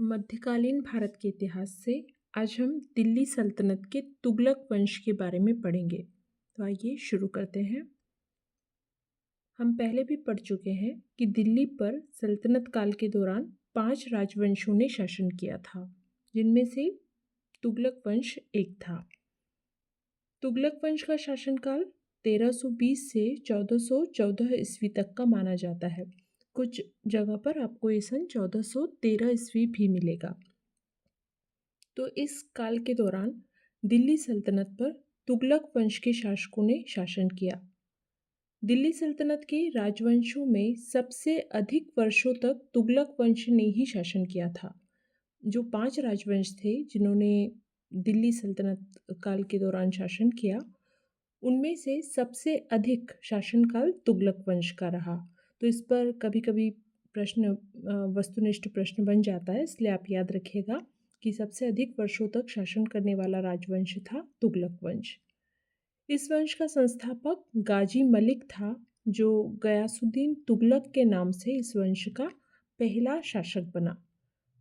मध्यकालीन भारत के इतिहास से आज हम दिल्ली सल्तनत के तुगलक वंश के बारे में पढ़ेंगे। तो आइए शुरू करते हैं। हम पहले भी पढ़ चुके हैं कि दिल्ली पर सल्तनत काल के दौरान 5 राजवंशों ने शासन किया था, जिनमें से तुगलक वंश एक था। तुगलक वंश का शासनकाल 1320 से 1414 ईस्वी तक का माना जाता है। कुछ जगह पर आपको ये सन 1413 ईस्वी भी मिलेगा। तो इस काल के दौरान दिल्ली सल्तनत पर तुगलक वंश के शासकों ने शासन किया। दिल्ली सल्तनत के राजवंशों में सबसे अधिक वर्षों तक तुगलक वंश ने ही शासन किया था। जो 5 राजवंश थे जिन्होंने दिल्ली सल्तनत काल के दौरान शासन किया, उनमें से सबसे अधिक शासनकाल तुगलक वंश का रहा। तो इस पर कभी कभी वस्तुनिष्ठ प्रश्न बन जाता है, इसलिए आप याद रखिएगा कि सबसे अधिक वर्षों तक शासन करने वाला राजवंश था तुगलक वंश। इस वंश का संस्थापक गाजी मलिक था, जो गयासुद्दीन तुगलक के नाम से इस वंश का पहला शासक बना।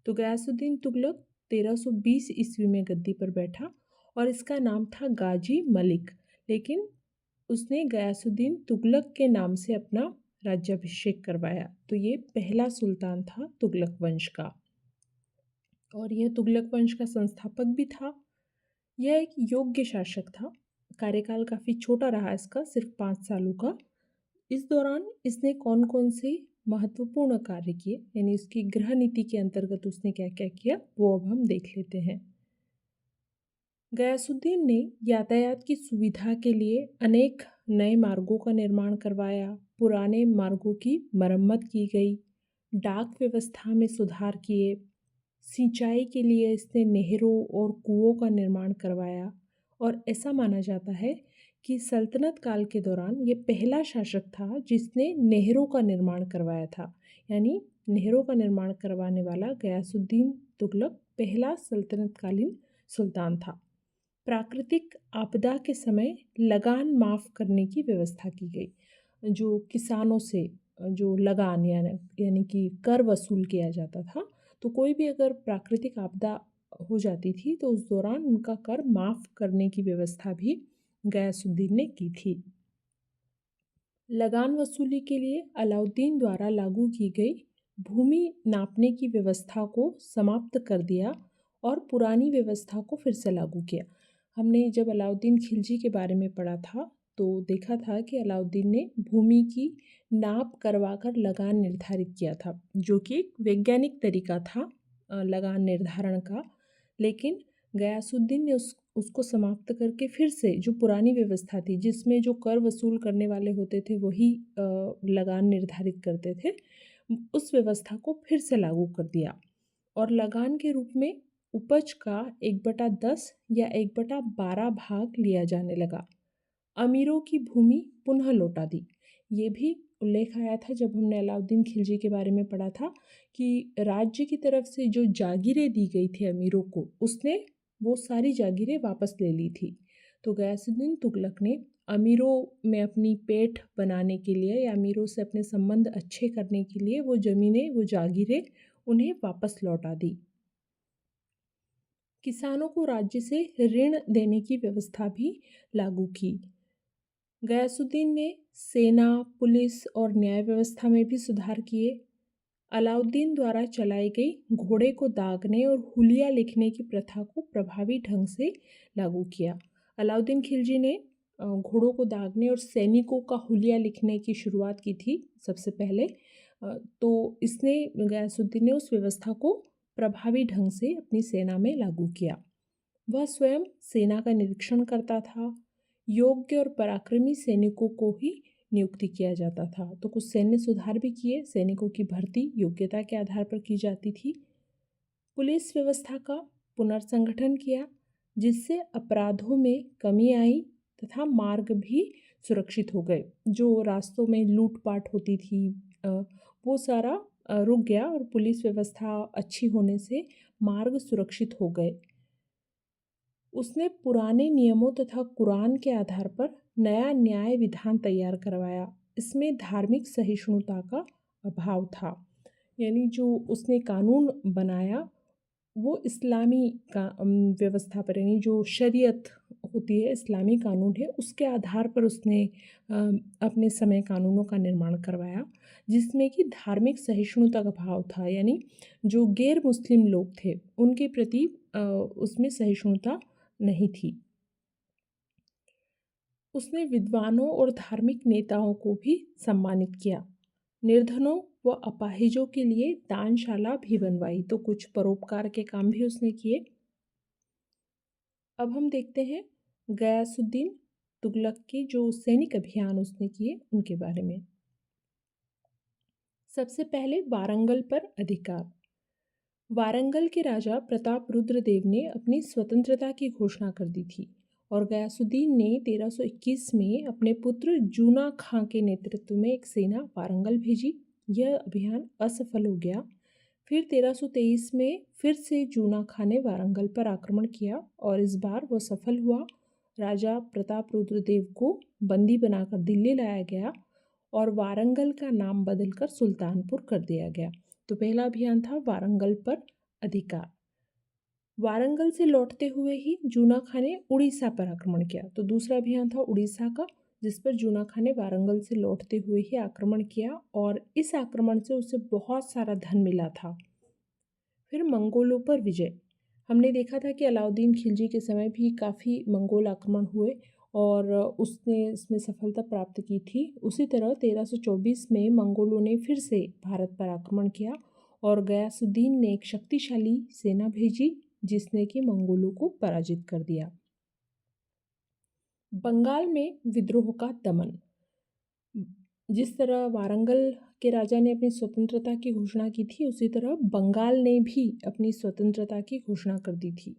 तो गयासुद्दीन तुगलक 1320 ईस्वी में गद्दी पर बैठा और इसका नाम था गाजी मलिक, लेकिन उसने गयासुद्दीन तुगलक के नाम से अपना राज्याभिषेक करवाया। तो ये पहला सुल्तान था तुगलक वंश का और यह तुगलक वंश का संस्थापक भी था। यह एक योग्य शासक था। कार्यकाल काफ़ी छोटा रहा इसका, सिर्फ 5 सालों का। इस दौरान इसने कौन कौन से महत्वपूर्ण कार्य किए, यानी उसकी गृह नीति के अंतर्गत उसने क्या क्या किया, वो अब हम देख लेते हैं। गयासुद्दीन ने यातायात की सुविधा के लिए अनेक नए मार्गों का निर्माण करवाया, पुराने मार्गों की मरम्मत की गई, डाक व्यवस्था में सुधार किए, सिंचाई के लिए इसने नहरों और कुओं का निर्माण करवाया और ऐसा माना जाता है कि सल्तनत काल के दौरान ये पहला शासक था जिसने नहरों का निर्माण करवाया था। यानी नहरों का निर्माण करवाने वाला गयासुद्दीन तुगलक पहला सल्तनतकालीन सुल्तान था। प्राकृतिक आपदा के समय लगान माफ़ करने की व्यवस्था की गई। जो किसानों से जो लगान यानी कि कर वसूल किया जाता था, तो कोई भी अगर प्राकृतिक आपदा हो जाती थी तो उस दौरान उनका कर माफ़ करने की व्यवस्था भी गयासुद्दीन ने की थी। लगान वसूली के लिए अलाउद्दीन द्वारा लागू की गई भूमि नापने की व्यवस्था को समाप्त कर दिया और पुरानी व्यवस्था को फिर से लागू किया। हमने जब अलाउद्दीन खिलजी के बारे में पढ़ा था तो देखा था कि अलाउद्दीन ने भूमि की नाप करवाकर लगान निर्धारित किया था, जो कि एक वैज्ञानिक तरीका था लगान निर्धारण का। लेकिन गयासुद्दीन ने उसको समाप्त करके फिर से जो पुरानी व्यवस्था थी, जिसमें जो कर वसूल करने वाले होते थे वही लगान निर्धारित करते थे, उस व्यवस्था को फिर से लागू कर दिया और लगान के रूप में उपज का 1/10 या 1/12 भाग लिया जाने लगा। अमीरों की भूमि पुनः लौटा दी। ये भी उल्लेख आया था जब हमने अलाउद्दीन खिलजी के बारे में पढ़ा था कि राज्य की तरफ से जो जागीरें दी गई थी अमीरों को, उसने वो सारी जागीरें वापस ले ली थी। तो गयासुद्दीन तुगलक ने अमीरों में अपनी पेठ बनाने के लिए या अमीरों से अपने संबंध अच्छे करने के लिए वो ज़मीनें, वो जागीरें उन्हें वापस लौटा दी। किसानों को राज्य से ऋण देने की व्यवस्था भी लागू की। गयासुद्दीन ने सेना, पुलिस और न्याय व्यवस्था में भी सुधार किए। अलाउद्दीन द्वारा चलाई गई घोड़े को दागने और हुलिया लिखने की प्रथा को प्रभावी ढंग से लागू किया। अलाउद्दीन खिलजी ने घोड़ों को दागने और सैनिकों का हुलिया लिखने की शुरुआत की थी सबसे पहले। तो इसने गयासुद्दीन ने उस व्यवस्था को प्रभावी ढंग से अपनी सेना में लागू किया। वह स्वयं सेना का निरीक्षण करता था। योग्य और पराक्रमी सैनिकों को ही नियुक्ति किया जाता था। तो कुछ सैन्य सुधार भी किए। सैनिकों की भर्ती योग्यता के आधार पर की जाती थी। पुलिस व्यवस्था का पुनर्संगठन किया, जिससे अपराधों में कमी आई तथा मार्ग भी सुरक्षित हो गए। जो रास्तों में लूटपाट होती थी वो सारा रुक गया और पुलिस व्यवस्था अच्छी होने से मार्ग सुरक्षित हो गए। उसने पुराने नियमों तथा कुरान के आधार पर नया न्याय विधान तैयार करवाया। इसमें धार्मिक सहिष्णुता का अभाव था, यानी जो उसने कानून बनाया वो इस्लामी का व्यवस्था पर, यानी जो शरीयत होती है, इस्लामी कानून है, उसके आधार पर उसने अपने समय कानूनों का निर्माण करवाया, जिसमें कि धार्मिक सहिष्णुता का भाव था, यानी जो गैर मुस्लिम लोग थे उनके प्रति उसमें सहिष्णुता नहीं थी। उसने विद्वानों और धार्मिक नेताओं को भी सम्मानित किया। निर्धनों व अपाहिजों के लिए दानशाला भी बनवाई, तो कुछ परोपकार के काम भी उसने किए। अब हम देखते हैं गयासुद्दीन तुगलक के जो सैनिक अभियान उसने किए उनके बारे में। सबसे पहले वारंगल पर अधिकार। वारंगल के राजा प्रताप रुद्रदेव ने अपनी स्वतंत्रता की घोषणा कर दी थी और गयासुद्दीन ने 1321 में अपने पुत्र जूना खां के नेतृत्व में एक सेना वारंगल भेजी। यह अभियान असफल हो गया। फिर 1323 में फिर से जूना खां ने वारंगल पर आक्रमण किया और इस बार वह सफल हुआ। राजा प्रताप रुद्रदेव को बंदी बनाकर दिल्ली लाया गया और वारंगल का नाम बदलकर सुल्तानपुर कर दिया गया। तो पहला अभियान था वारंगल पर अधिकार। वारंगल से लौटते हुए ही जूना खां ने उड़ीसा पर आक्रमण किया। तो दूसरा अभियान था उड़ीसा का, जिस पर जूना खां ने वारंगल से लौटते हुए ही आक्रमण किया और इस आक्रमण से उसे बहुत सारा धन मिला था। फिर मंगोलों पर विजय। हमने देखा था कि अलाउद्दीन खिलजी के समय भी काफ़ी मंगोल आक्रमण हुए और उसने इसमें सफलता प्राप्त की थी। उसी तरह 1324 में मंगोलों ने फिर से भारत पर आक्रमण किया और गयासुद्दीन ने एक शक्तिशाली सेना भेजी जिसने कि मंगोलों को पराजित कर दिया। बंगाल में विद्रोह का दमन। जिस तरह वारंगल के राजा ने अपनी स्वतंत्रता की घोषणा की थी, उसी तरह बंगाल ने भी अपनी स्वतंत्रता की घोषणा कर दी थी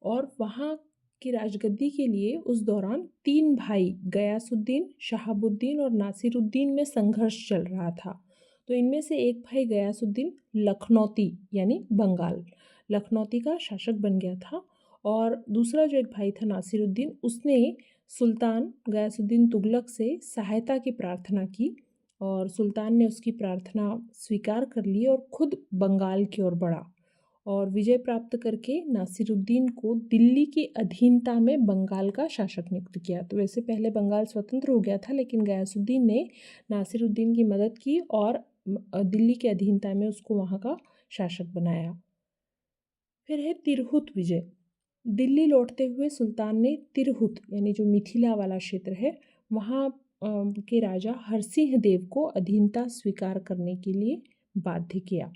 और वहाँ की राजगद्दी के लिए उस दौरान 3 भाई गयासुद्दीन, शहाबुद्दीन और नासिरुद्दीन में संघर्ष चल रहा था। तो इनमें से एक भाई गयासुद्दीन लखनौती यानी बंगाल लखनौती का शासक बन गया था और दूसरा जो एक भाई था नासिरुद्दीन, उसने सुल्तान गयासुद्दीन तुगलक से सहायता की प्रार्थना की और सुल्तान ने उसकी प्रार्थना स्वीकार कर ली और खुद बंगाल की ओर बढ़ा और विजय प्राप्त करके नासिरुद्दीन को दिल्ली की अधीनता में बंगाल का शासक नियुक्त किया। तो वैसे पहले बंगाल स्वतंत्र हो गया था, लेकिन गयासुद्दीन ने नासिरुद्दीन की मदद की और दिल्ली के अधीनता में उसको वहाँ का शासक बनाया। फिर है तिरहुत विजय। दिल्ली लौटते हुए सुल्तान ने तिरहुत यानी जो मिथिला वाला क्षेत्र है वहाँ के राजा हरसिंह देव को अधीनता स्वीकार करने के लिए बाध्य किया।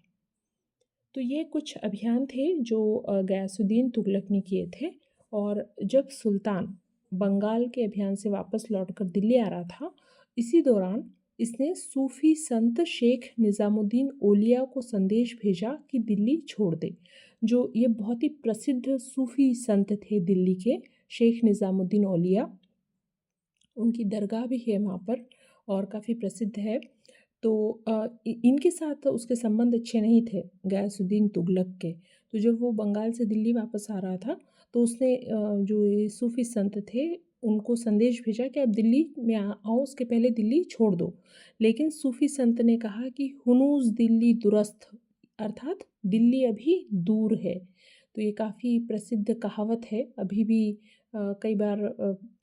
तो ये कुछ अभियान थे जो गयासुद्दीन तुगलक ने किए थे और जब सुल्तान बंगाल के अभियान से वापस लौटकर दिल्ली आ रहा था, इसी दौरान इसने सूफी संत शेख निज़ामुद्दीन औलिया को संदेश भेजा कि दिल्ली छोड़ दे। जो ये बहुत ही प्रसिद्ध सूफी संत थे दिल्ली के, शेख निज़ामुद्दीन औलिया, उनकी दरगाह भी है वहाँ पर और काफ़ी प्रसिद्ध है। तो इनके साथ उसके संबंध अच्छे नहीं थे गयासुद्दीन तुगलक के। तो जब वो बंगाल से दिल्ली वापस आ रहा था तो उसने जो ये सूफी संत थे उनको संदेश भेजा कि आप दिल्ली में आओ, उसके पहले दिल्ली छोड़ दो। लेकिन सूफी संत ने कहा कि हुनूज़ दिल्ली दुरस्त, अर्थात दिल्ली अभी दूर है। तो ये काफ़ी प्रसिद्ध कहावत है, अभी भी कई बार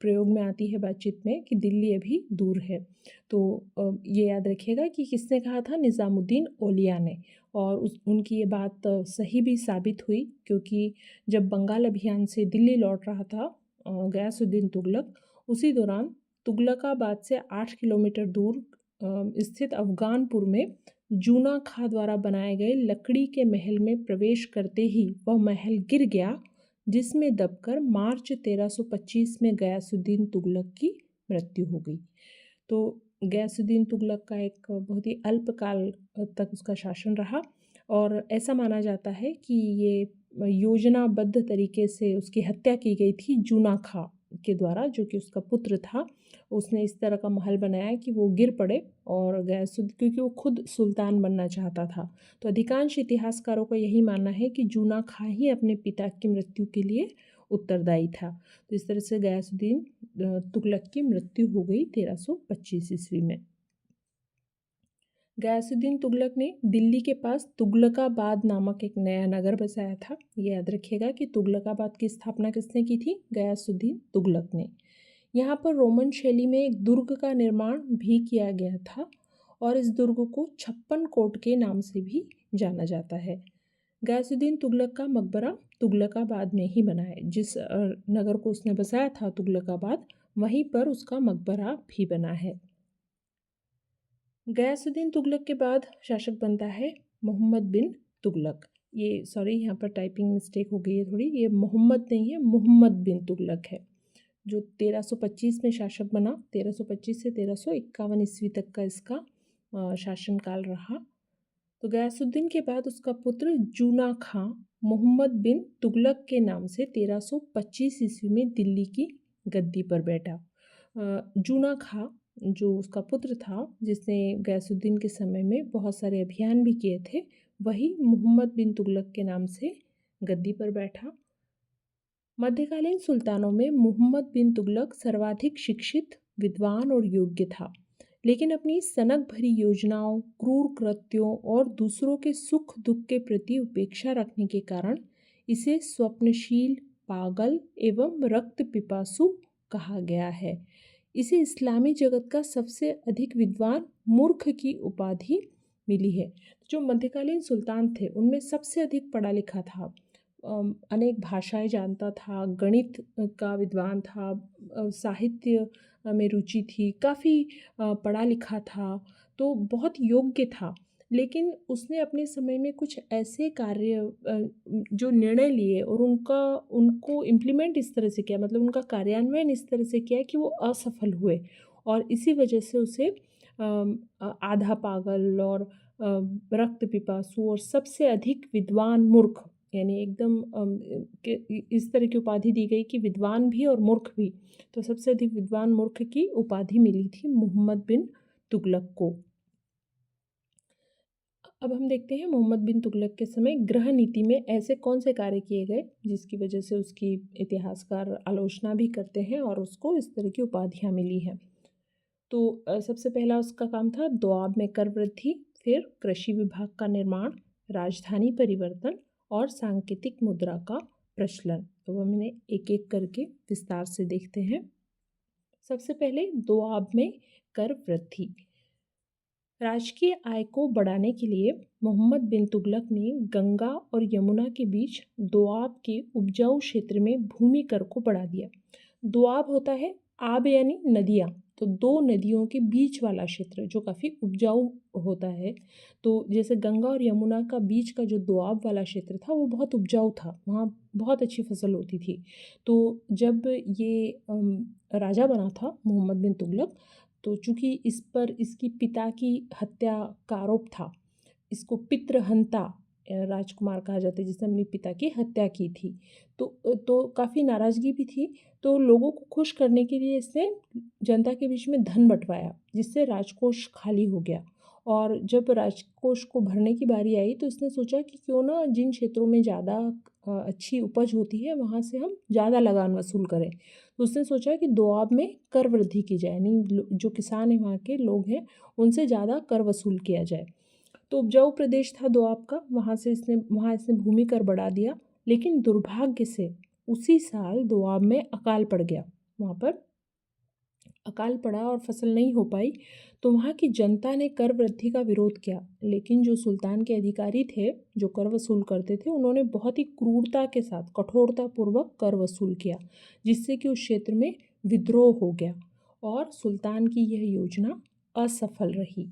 प्रयोग में आती है बातचीत में कि दिल्ली अभी दूर है। तो ये याद रखिएगा कि किसने कहा था, निज़ामुद्दीन औलिया ने। और उनकी ये बात सही भी साबित हुई, क्योंकि जब बंगाल अभियान से दिल्ली लौट रहा था गयासुद्दीन तुगलक, उसी दौरान तुगलकाबाद से 8 किलोमीटर दूर स्थित अफ़गानपुर में जूना खां द्वारा बनाए गए लकड़ी के महल में प्रवेश करते ही वह महल गिर गया, जिसमें दबकर मार्च 1325 में गयासुद्दीन तुगलक की मृत्यु हो गई। तो गयासुद्दीन तुगलक का एक बहुत ही अल्पकाल तक उसका शासन रहा और ऐसा माना जाता है कि ये योजनाबद्ध तरीके से उसकी हत्या की गई थी जूना खां के द्वारा, जो कि उसका पुत्र था। उसने इस तरह का महल बनाया कि वो गिर पड़े और क्योंकि वो खुद सुल्तान बनना चाहता था। तो अधिकांश इतिहासकारों का यही मानना है कि जूना खां ही अपने पिता की मृत्यु के लिए उत्तरदायी था। तो इस तरह से गयासुद्दीन तुगलक की मृत्यु हो गई 1325 ईस्वी में। गयासुद्दीन तुगलक ने दिल्ली के पास तुगलकाबाद नामक एक नया नगर बसाया था। ये याद रखिएगा कि तुगलकाबाद की स्थापना किसने की थी? गयासुद्दीन तुगलक ने। यहाँ पर रोमन शैली में एक दुर्ग का निर्माण भी किया गया था और इस दुर्ग को छप्पन कोट के नाम से भी जाना जाता है। गयासुद्दीन तुगलक का मकबरा तुगलकाबाद में ही बना है। जिस नगर को उसने बसाया था तुगलकाबाद, वहीं पर उसका मकबरा भी बना है। गयासुद्दीन तुगलक के बाद शासक बनता है मोहम्मद बिन तुगलक। ये सॉरी, यहाँ पर टाइपिंग मिस्टेक हो गई है थोड़ी, ये मोहम्मद नहीं है, मोहम्मद बिन तुगलक है, जो 1325 में शासक बना। 1325 से 1351 ईस्वी तक का इसका शासनकाल रहा। तो गयासुद्दीन के बाद उसका पुत्र जूना खां मोहम्मद बिन तुगलक के नाम से 1325 ईस्वी में दिल्ली की गद्दी पर बैठा। जूना खां जो उसका पुत्र था, जिसने गयासुद्दीन के समय में बहुत सारे अभियान भी किए थे, वही मोहम्मद बिन तुगलक के नाम से गद्दी पर बैठा। मध्यकालीन सुल्तानों में मोहम्मद बिन तुगलक सर्वाधिक शिक्षित, विद्वान और योग्य था, लेकिन अपनी सनक भरी योजनाओं, क्रूर कृत्यों और दूसरों के सुख दुख के प्रति उपेक्षा रखने के कारण इसे स्वप्नशील, पागल एवं रक्त पिपासु कहा गया है। इसे इस्लामी जगत का सबसे अधिक विद्वान मूर्ख की उपाधि मिली है। जो मध्यकालीन सुल्तान थे उनमें सबसे अधिक पढ़ा लिखा था, अनेक भाषाएं जानता था, गणित का विद्वान था, साहित्य में रुचि थी, काफ़ी पढ़ा लिखा था, तो बहुत योग्य था। लेकिन उसने अपने समय में कुछ ऐसे कार्य जो निर्णय लिए और उनको इम्प्लीमेंट इस तरह से किया, मतलब उनका कार्यान्वयन इस तरह से किया कि वो असफल हुए और इसी वजह से उसे आधा पागल और रक्त पिपासु और सबसे अधिक विद्वान मूर्ख, यानी एकदम इस तरह की उपाधि दी गई कि विद्वान भी और मूर्ख भी, तो सबसे अधिक विद्वान मूर्ख की उपाधि मिली थी मोहम्मद बिन तुगलक को। अब हम देखते हैं मोहम्मद बिन तुगलक के समय गृह नीति में ऐसे कौन से कार्य किए गए जिसकी वजह से उसकी इतिहासकार आलोचना भी करते हैं और उसको इस तरह की उपाधियाँ मिली हैं। तो सबसे पहला उसका काम था दोआब में कर वृद्धि, फिर कृषि विभाग का निर्माण, राजधानी परिवर्तन और सांकेतिक मुद्रा का प्रचलन। तो हम इन्हें एक एक करके विस्तार से देखते हैं। सबसे पहले दोआब में कर वृद्धि। राजकीय आय को बढ़ाने के लिए मोहम्मद बिन तुगलक ने गंगा और यमुना के बीच दोआब के उपजाऊ क्षेत्र में भूमि कर को बढ़ा दिया। दोआब होता है आब यानी नदियाँ, तो दो नदियों के बीच वाला क्षेत्र जो काफ़ी उपजाऊ होता है। तो जैसे गंगा और यमुना का बीच का जो दोआब वाला क्षेत्र था वो बहुत उपजाऊ था, वहाँ बहुत अच्छी फसल होती थी। तो जब ये राजा बना था मोहम्मद बिन तुगलक, तो चूँकि इस पर इसकी पिता की हत्या का आरोप था, इसको पितृहंता राजकुमार कहा जाता है जिसने अपने पिता की हत्या की थी, तो काफ़ी नाराज़गी भी थी। तो लोगों को खुश करने के लिए इसने जनता के बीच में धन बंटवाया, जिससे राजकोष खाली हो गया। और जब राजकोष को भरने की बारी आई तो इसने सोचा कि क्यों ना जिन क्षेत्रों में ज़्यादा अच्छी उपज होती है वहाँ से हम ज़्यादा लगान वसूल करें। तो उसने सोचा कि दोआब में कर वृद्धि की जाए, यानी जो किसान हैं वहाँ के लोग हैं उनसे ज़्यादा कर वसूल किया जाए। तो उपजाऊ प्रदेश था दोआब का, वहाँ इसने भूमि कर बढ़ा दिया। लेकिन दुर्भाग्य से उसी साल दोआब में अकाल पड़ गया, वहाँ पर अकाल पड़ा और फसल नहीं हो पाई। तो वहाँ की जनता ने कर वृद्धि का विरोध किया, लेकिन जो सुल्तान के अधिकारी थे जो कर वसूल करते थे उन्होंने बहुत ही क्रूरता के साथ कठोरतापूर्वक कर वसूल किया, जिससे कि उस क्षेत्र में विद्रोह हो गया और सुल्तान की यह योजना असफल रही।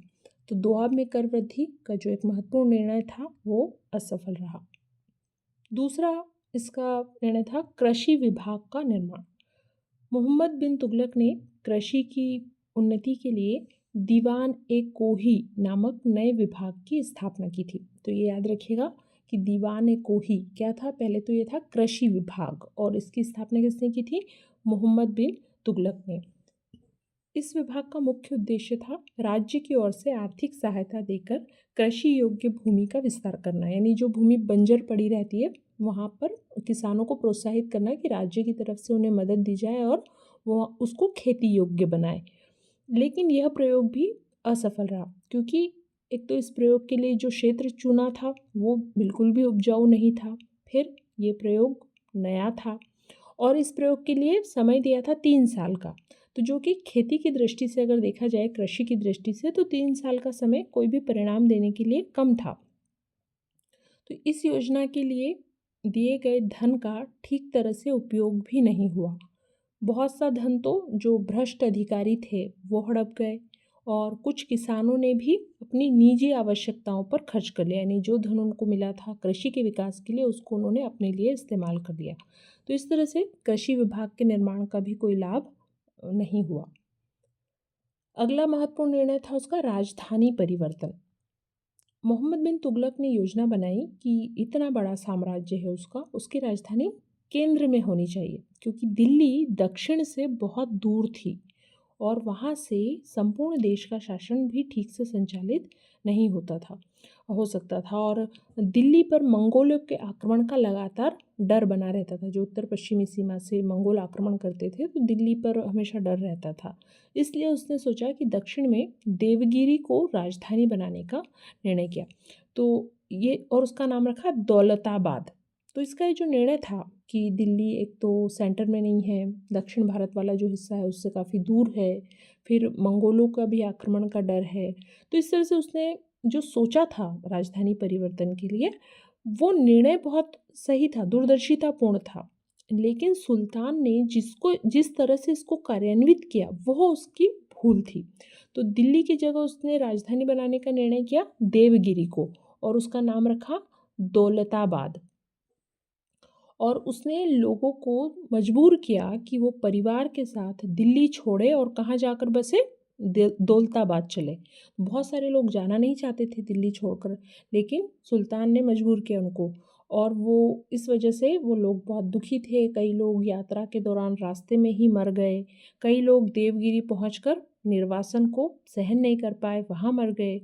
तो दोआब में कर वृद्धि का जो एक महत्वपूर्ण निर्णय था वो असफल रहा। दूसरा इसका निर्णय था कृषि विभाग का निर्माण। मोहम्मद बिन तुगलक ने कृषि की उन्नति के लिए दीवान ए कोही नामक नए विभाग की स्थापना की थी। तो ये याद रखिएगा कि दीवान ए कोही क्या था, पहले तो ये था कृषि विभाग और इसकी स्थापना किसने की थी? मोहम्मद बिन तुगलक ने। इस विभाग का मुख्य उद्देश्य था राज्य की ओर से आर्थिक सहायता देकर कृषि योग्य भूमि का विस्तार करना, यानी जो भूमि बंजर पड़ी रहती है वहाँ पर किसानों को प्रोत्साहित करना कि राज्य की तरफ से उन्हें मदद दी जाए और वो उसको खेती योग्य बनाए। लेकिन यह प्रयोग भी असफल रहा, क्योंकि एक तो इस प्रयोग के लिए जो क्षेत्र चुना था वो बिल्कुल भी उपजाऊ नहीं था। फिर ये प्रयोग नया था और इस प्रयोग के लिए समय दिया था 3 साल का। तो जो कि खेती की दृष्टि से अगर देखा जाए, कृषि की दृष्टि से, तो 3 साल का समय कोई भी परिणाम देने के लिए कम था। तो इस योजना के लिए दिए गए धन का ठीक तरह से उपयोग भी नहीं हुआ। बहुत सा धन तो जो भ्रष्ट अधिकारी थे वो हड़प गए और कुछ किसानों ने भी अपनी निजी आवश्यकताओं पर खर्च कर लिया, यानी जो धन उनको मिला था कृषि के विकास के लिए उसको उन्होंने अपने लिए इस्तेमाल कर लिया। तो इस तरह से कृषि विभाग के निर्माण का भी कोई लाभ नहीं हुआ। अगला महत्वपूर्ण निर्णय था उसका राजधानी परिवर्तन। मोहम्मद बिन तुगलक ने योजना बनाई कि इतना बड़ा साम्राज्य है उसका, उसकी राजधानी केंद्र में होनी चाहिए, क्योंकि दिल्ली दक्षिण से बहुत दूर थी और वहाँ से संपूर्ण देश का शासन भी ठीक से संचालित नहीं हो सकता था। और दिल्ली पर मंगोलों के आक्रमण का लगातार डर बना रहता था। जो उत्तर पश्चिमी सीमा से मंगोल आक्रमण करते थे तो दिल्ली पर हमेशा डर रहता था। इसलिए उसने सोचा कि दक्षिण में देवगिरी को राजधानी बनाने का निर्णय किया। तो ये, और उसका नाम रखा दौलताबाद। तो इसका ये जो निर्णय था कि दिल्ली एक तो सेंटर में नहीं है, दक्षिण भारत वाला जो हिस्सा है उससे काफ़ी दूर है, फिर मंगोलों का भी आक्रमण का डर है। तो इस तरह से उसने जो सोचा था राजधानी परिवर्तन के लिए, वो निर्णय बहुत सही था, दूरदर्शितापूर्ण था। लेकिन सुल्तान ने जिस तरह से इसको कार्यान्वित किया वो उसकी भूल थी। तो दिल्ली की जगह उसने राजधानी बनाने का निर्णय किया देवगिरी को और उसका नाम रखा दौलताबाद। और उसने लोगों को मजबूर किया कि वो परिवार के साथ दिल्ली छोड़े और कहाँ जाकर बसे, दौलताबाद चले। बहुत सारे लोग जाना नहीं चाहते थे दिल्ली छोड़कर, लेकिन सुल्तान ने मजबूर किया उनको और वो इस वजह से वो लोग बहुत दुखी थे। कई लोग यात्रा के दौरान रास्ते में ही मर गए, कई लोग देवगिरी पहुंचकर निर्वासन को सहन नहीं कर पाए, वहाँ मर गए।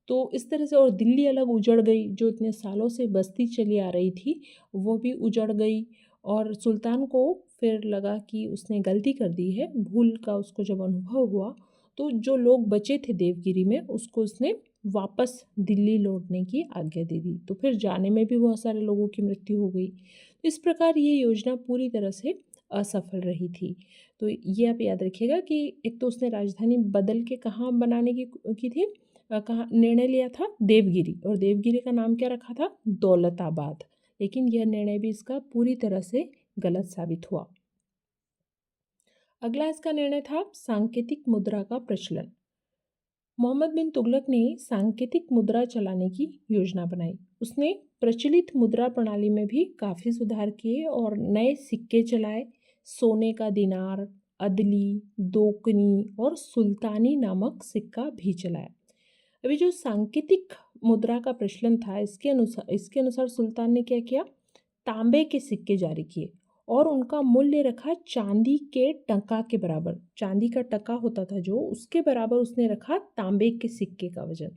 तो इस तरह से और दिल्ली अलग उजड़ गई, जो इतने सालों से बसती चली आ रही थी वो भी उजड़ गई। और सुल्तान को फिर लगा कि उसने गलती कर दी है, भूल का उसको जब अनुभव हुआ तो जो लोग बचे थे देवगिरी में उसको उसने वापस दिल्ली लौटने की आज्ञा दे दी। तो फिर जाने में भी बहुत सारे लोगों की मृत्यु हो गई। इस प्रकार ये योजना पूरी तरह से असफल रही थी। तो ये आप याद रखिएगा कि एक तो उसने राजधानी बदल के कहाँ बनाने की थी, कहाँ निर्णय लिया था, देवगिरी, और देवगिरी का नाम क्या रखा था, दौलताबाद। लेकिन यह निर्णय भी इसका पूरी तरह से गलत साबित हुआ। अगला इसका निर्णय था सांकेतिक मुद्रा का प्रचलन। मोहम्मद बिन तुगलक ने सांकेतिक मुद्रा चलाने की योजना बनाई। उसने प्रचलित मुद्रा प्रणाली में भी काफ़ी सुधार किए और नए सिक्के चलाए। सोने का दिनार, अदली, दोकनी और सुल्तानी नामक सिक्का भी चलाया। अभी जो सांकेतिक मुद्रा का प्रचलन था, इसके अनुसार सुल्तान ने क्या किया, तांबे के सिक्के जारी किए और उनका मूल्य रखा चांदी के टका के बराबर। चांदी का टका होता था जो, उसके बराबर उसने रखा तांबे के सिक्के का वजन।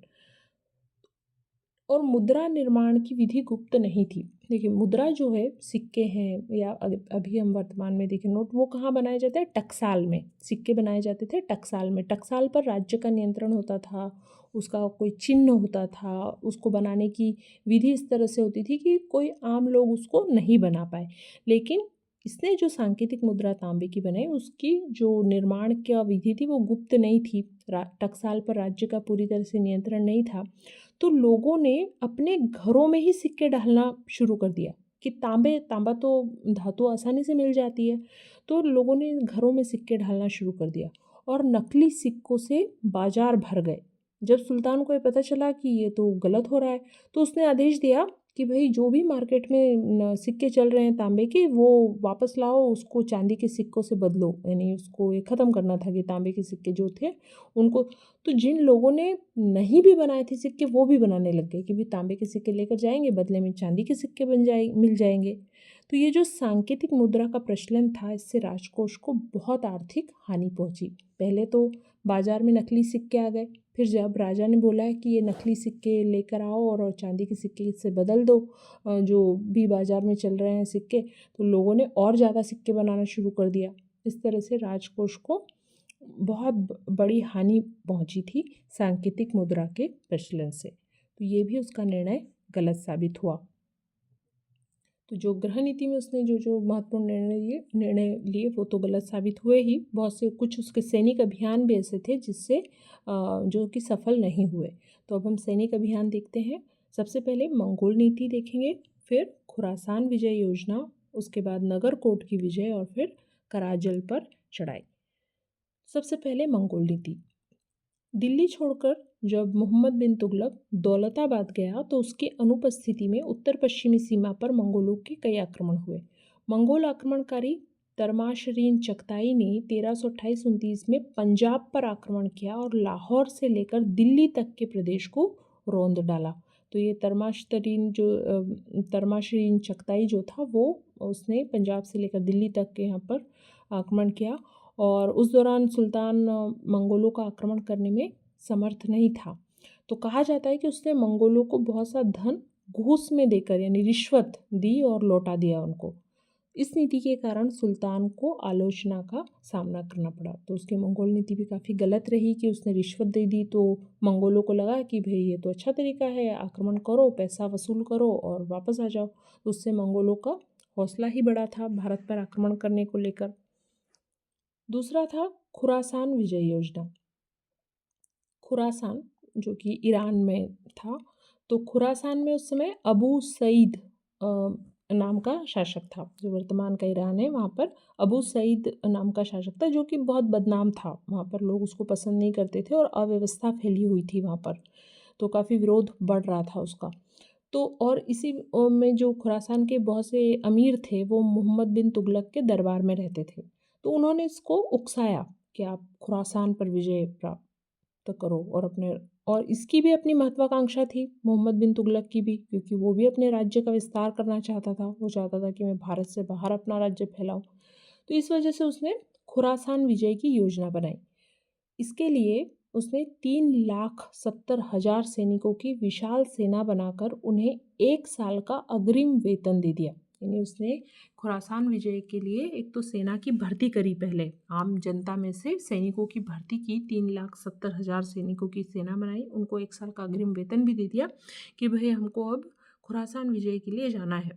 और मुद्रा निर्माण की विधि गुप्त नहीं थी। देखिए मुद्रा जो है, सिक्के हैं या अभी हम वर्तमान में देखें नोट, वो कहाँ बनाए जाते हैं, टकसाल में सिक्के बनाए जाते थे। टकसाल में, टकसाल पर राज्य का नियंत्रण होता था, उसका कोई चिन्ह होता था, उसको बनाने की विधि इस तरह से होती थी कि कोई आम लोग उसको नहीं बना पाए। लेकिन इसने जो सांकेतिक मुद्रा तांबे की बनाई, उसकी जो निर्माण का विधि थी वो गुप्त नहीं थी। टकसाल पर राज्य का पूरी तरह से नियंत्रण नहीं था। तो लोगों ने अपने घरों में ही सिक्के डालना शुरू कर दिया कि तांबा तो धातु आसानी से मिल जाती है। तो लोगों ने घरों में सिक्के डालना शुरू कर दिया और नकली सिक्कों से बाजार भर गए। जब सुल्तान को ये पता चला कि ये तो गलत हो रहा है, तो उसने आदेश दिया कि भाई जो भी मार्केट में सिक्के चल रहे हैं तांबे के, वो वापस लाओ, उसको चांदी के सिक्कों से बदलो। यानी उसको ये ख़त्म करना था कि तांबे के सिक्के जो थे उनको। तो जिन लोगों ने नहीं भी बनाए थे सिक्के वो भी बनाने लग गए कि भी तांबे के सिक्के लेकर जाएंगे, बदले में चांदी के सिक्के मिल जाएंगे। तो ये जो सांकेतिक मुद्रा का प्रचलन था, इससे राजकोष को बहुत आर्थिक हानि पहुंची। पहले तो बाजार में नकली सिक्के आ गए, फिर जब राजा ने बोला है कि ये नकली सिक्के लेकर आओ और चांदी के सिक्के से बदल दो जो भी बाजार में चल रहे हैं सिक्के, तो लोगों ने और ज़्यादा सिक्के बनाना शुरू कर दिया। इस तरह से राजकोष को बहुत बड़ी हानि पहुंची थी सांकेतिक मुद्रा के प्रचलन से। तो ये भी उसका निर्णय गलत साबित हुआ। तो जो गृह नीति में उसने जो जो महत्वपूर्ण निर्णय लिए वो तो गलत साबित हुए ही। बहुत से कुछ उसके सैनिक अभियान भी ऐसे थे जिससे जो कि सफल नहीं हुए। तो अब हम सैनिक अभियान देखते हैं। सबसे पहले मंगोल नीति देखेंगे, फिर खुरासान विजय योजना, उसके बाद नगरकोट की विजय और फिर कराजल पर चढ़ाई। सबसे पहले मंगोल नीति। दिल्ली छोड़कर जब मोहम्मद बिन तुगलक दौलताबाद गया तो उसकी अनुपस्थिति में उत्तर पश्चिमी सीमा पर मंगोलों के कई आक्रमण हुए। मंगोल आक्रमणकारी तरमाशरीन चगताई ने 1328-29 में पंजाब पर आक्रमण किया और लाहौर से लेकर दिल्ली तक के प्रदेश को रौंद डाला। तो ये तरमाशरीन चगताई जो था वो उसने पंजाब से लेकर दिल्ली तक के यहाँ पर आक्रमण किया और उस दौरान सुल्तान मंगोलों का आक्रमण करने में समर्थ नहीं था। तो कहा जाता है कि उसने मंगोलों को बहुत सा धन घूस में देकर यानी रिश्वत दी और लौटा दिया उनको। इस नीति के कारण सुल्तान को आलोचना का सामना करना पड़ा। तो उसकी मंगोल नीति भी काफ़ी गलत रही कि उसने रिश्वत दे दी। तो मंगोलों को लगा कि भाई ये तो अच्छा तरीका है, आक्रमण करो, पैसा वसूल करो और वापस आ जाओ। तो उससे मंगोलों का हौसला ही बढ़ा था भारत पर आक्रमण करने को लेकर। दूसरा था खुरासान विजय योजना। खुरासान जो कि ईरान में था, तो खुरासान में उस समय अबू सईद नाम का शासक था। जो वर्तमान का ईरान है वहाँ पर अबू सईद नाम का शासक था, जो कि बहुत बदनाम था। वहाँ पर लोग उसको पसंद नहीं करते थे और अव्यवस्था फैली हुई थी वहाँ पर। तो काफ़ी विरोध बढ़ रहा था उसका। तो और इसी में जो खुरासान के बहुत से अमीर थे वो मोहम्मद बिन तुगलक के दरबार में रहते थे। तो उन्होंने इसको उकसाया कि आप खुरासान पर विजय प्राप्त करो और इसकी भी अपनी महत्वाकांक्षा थी मोहम्मद बिन तुगलक की भी, क्योंकि वो भी अपने राज्य का विस्तार करना चाहता था। वो चाहता था कि मैं भारत से बाहर अपना राज्य फैलाऊं। तो इस वजह से उसने खुरासान विजय की योजना बनाई। इसके लिए उसने 3,70,000 सैनिकों की विशाल सेना बनाकर उन्हें 1 साल का अग्रिम वेतन दे दिया। यानी उसने खुरासान विजय के लिए एक तो सेना की भर्ती करी, पहले आम जनता में से सैनिकों की भर्ती की, 3,70,000 सैनिकों की सेना बनाई, उनको 1 साल का अग्रिम वेतन भी दे दिया कि भाई हमको अब खुरासान विजय के लिए जाना है।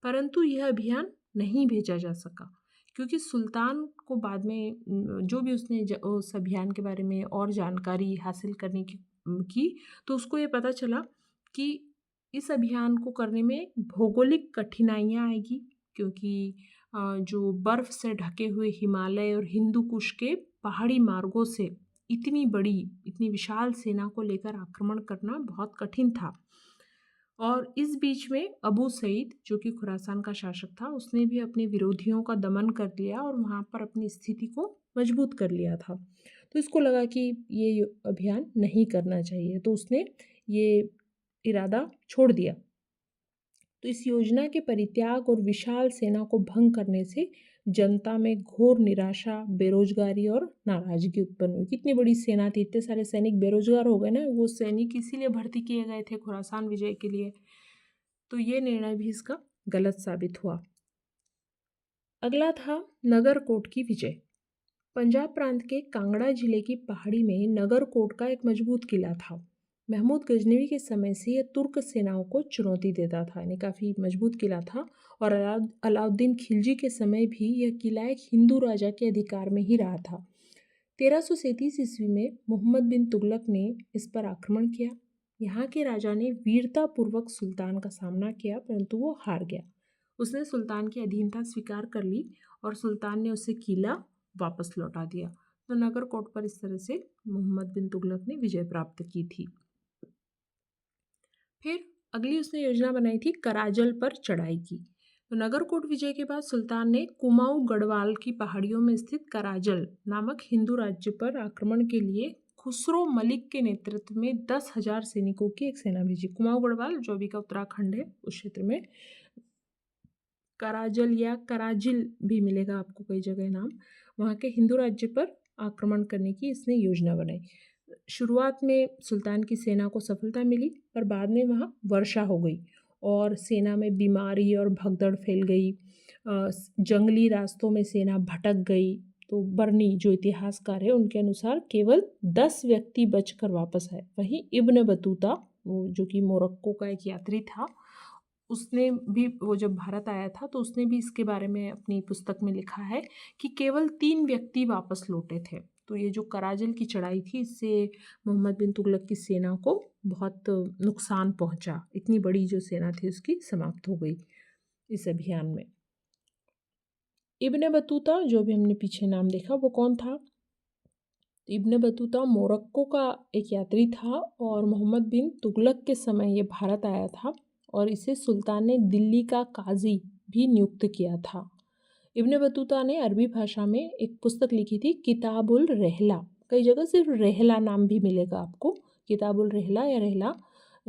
परंतु यह अभियान नहीं भेजा जा सका क्योंकि सुल्तान को बाद में जो भी उसने उस अभियान के बारे में और जानकारी हासिल करने की तो उसको ये पता चला कि इस अभियान को करने में भौगोलिक कठिनाइयाँ आएगी, क्योंकि जो बर्फ़ से ढके हुए हिमालय और हिंदू कुश के पहाड़ी मार्गों से इतनी विशाल सेना को लेकर आक्रमण करना बहुत कठिन था। और इस बीच में अबू सईद जो कि खुरासान का शासक था, उसने भी अपने विरोधियों का दमन कर लिया और वहाँ पर अपनी स्थिति को मजबूत कर लिया था। तो इसको लगा कि ये अभियान नहीं करना चाहिए, तो उसने ये इरादा छोड़ दिया। तो इस योजना के परित्याग और विशाल सेना को भंग करने से जनता में घोर निराशा, बेरोजगारी और नाराजगी उत्पन्न हुई। कितनी बड़ी सेना थी, इतने सारे सैनिक बेरोजगार हो गए ना। वो सैनिक इसीलिए भर्ती किए गए थे खुरासान विजय के लिए। तो ये निर्णय भी इसका गलत साबित हुआ। अगला था नगरकोट की विजय। पंजाब प्रांत के कांगड़ा जिले की पहाड़ी में नगरकोट का एक मजबूत किला था। महमूद गजनवी के समय से यह तुर्क सेनाओं को चुनौती देता था, यानी काफ़ी मजबूत किला था। और अलाउद्दीन खिलजी के समय भी यह किला एक हिंदू राजा के अधिकार में ही रहा था। 1337 ईस्वी में मोहम्मद बिन तुगलक ने इस पर आक्रमण किया। यहाँ के राजा ने वीरतापूर्वक सुल्तान का सामना किया, परंतु वो हार गया। उसने सुल्तान की अधीनता स्वीकार कर ली और सुल्तान ने उसे किला वापस लौटा दिया। तो नगरकोट पर इस तरह से मोहम्मद बिन तुगलक ने विजय प्राप्त की थी। फिर अगली उसने योजना बनाई थी कराजल पर चढ़ाई की। तो नगरकोट विजय के बाद सुल्तान ने कुमाऊं गढ़वाल की पहाड़ियों में स्थित कराजल नामक हिंदू राज्य पर आक्रमण के लिए खुसरो मलिक के नेतृत्व में 10,000 सैनिकों की एक सेना भेजी। कुमाऊं गढ़वाल जो अभी का उत्तराखंड है, उस क्षेत्र में कराजल या कराजिल भी मिलेगा आपको कई जगह नाम, वहाँ के हिंदू राज्य पर आक्रमण करने की इसने योजना बनाई। शुरुआत में सुल्तान की सेना को सफलता मिली, पर बाद में वहाँ वर्षा हो गई और सेना में बीमारी और भगदड़ फैल गई। जंगली रास्तों में सेना भटक गई। तो बर्नी जो इतिहासकार है उनके अनुसार केवल 10 व्यक्ति बचकर वापस आए। वहीं इब्न बतूता, वो जो कि मोरक्को का एक यात्री था, उसने भी, वो जब भारत आया था तो उसने भी इसके बारे में अपनी पुस्तक में लिखा है कि केवल 3 व्यक्ति वापस लौटे थे। तो ये जो कराजल की चढ़ाई थी, इससे मोहम्मद बिन तुगलक की सेना को बहुत नुकसान पहुंचा। इतनी बड़ी जो सेना थी उसकी समाप्त हो गई इस अभियान में। इब्न बतूता, जो भी हमने पीछे नाम देखा, वो कौन था? इब्न बतूता मोरक्को का एक यात्री था और मोहम्मद बिन तुगलक के समय ये भारत आया था और इसे सुल्तान ने दिल्ली का काजी भी नियुक्त किया था। इब्न बतूता ने अरबी भाषा में एक पुस्तक लिखी थी, किताबुल रहला। कई जगह सिर्फ रहला नाम भी मिलेगा आपको, किताबुल रहला या रहला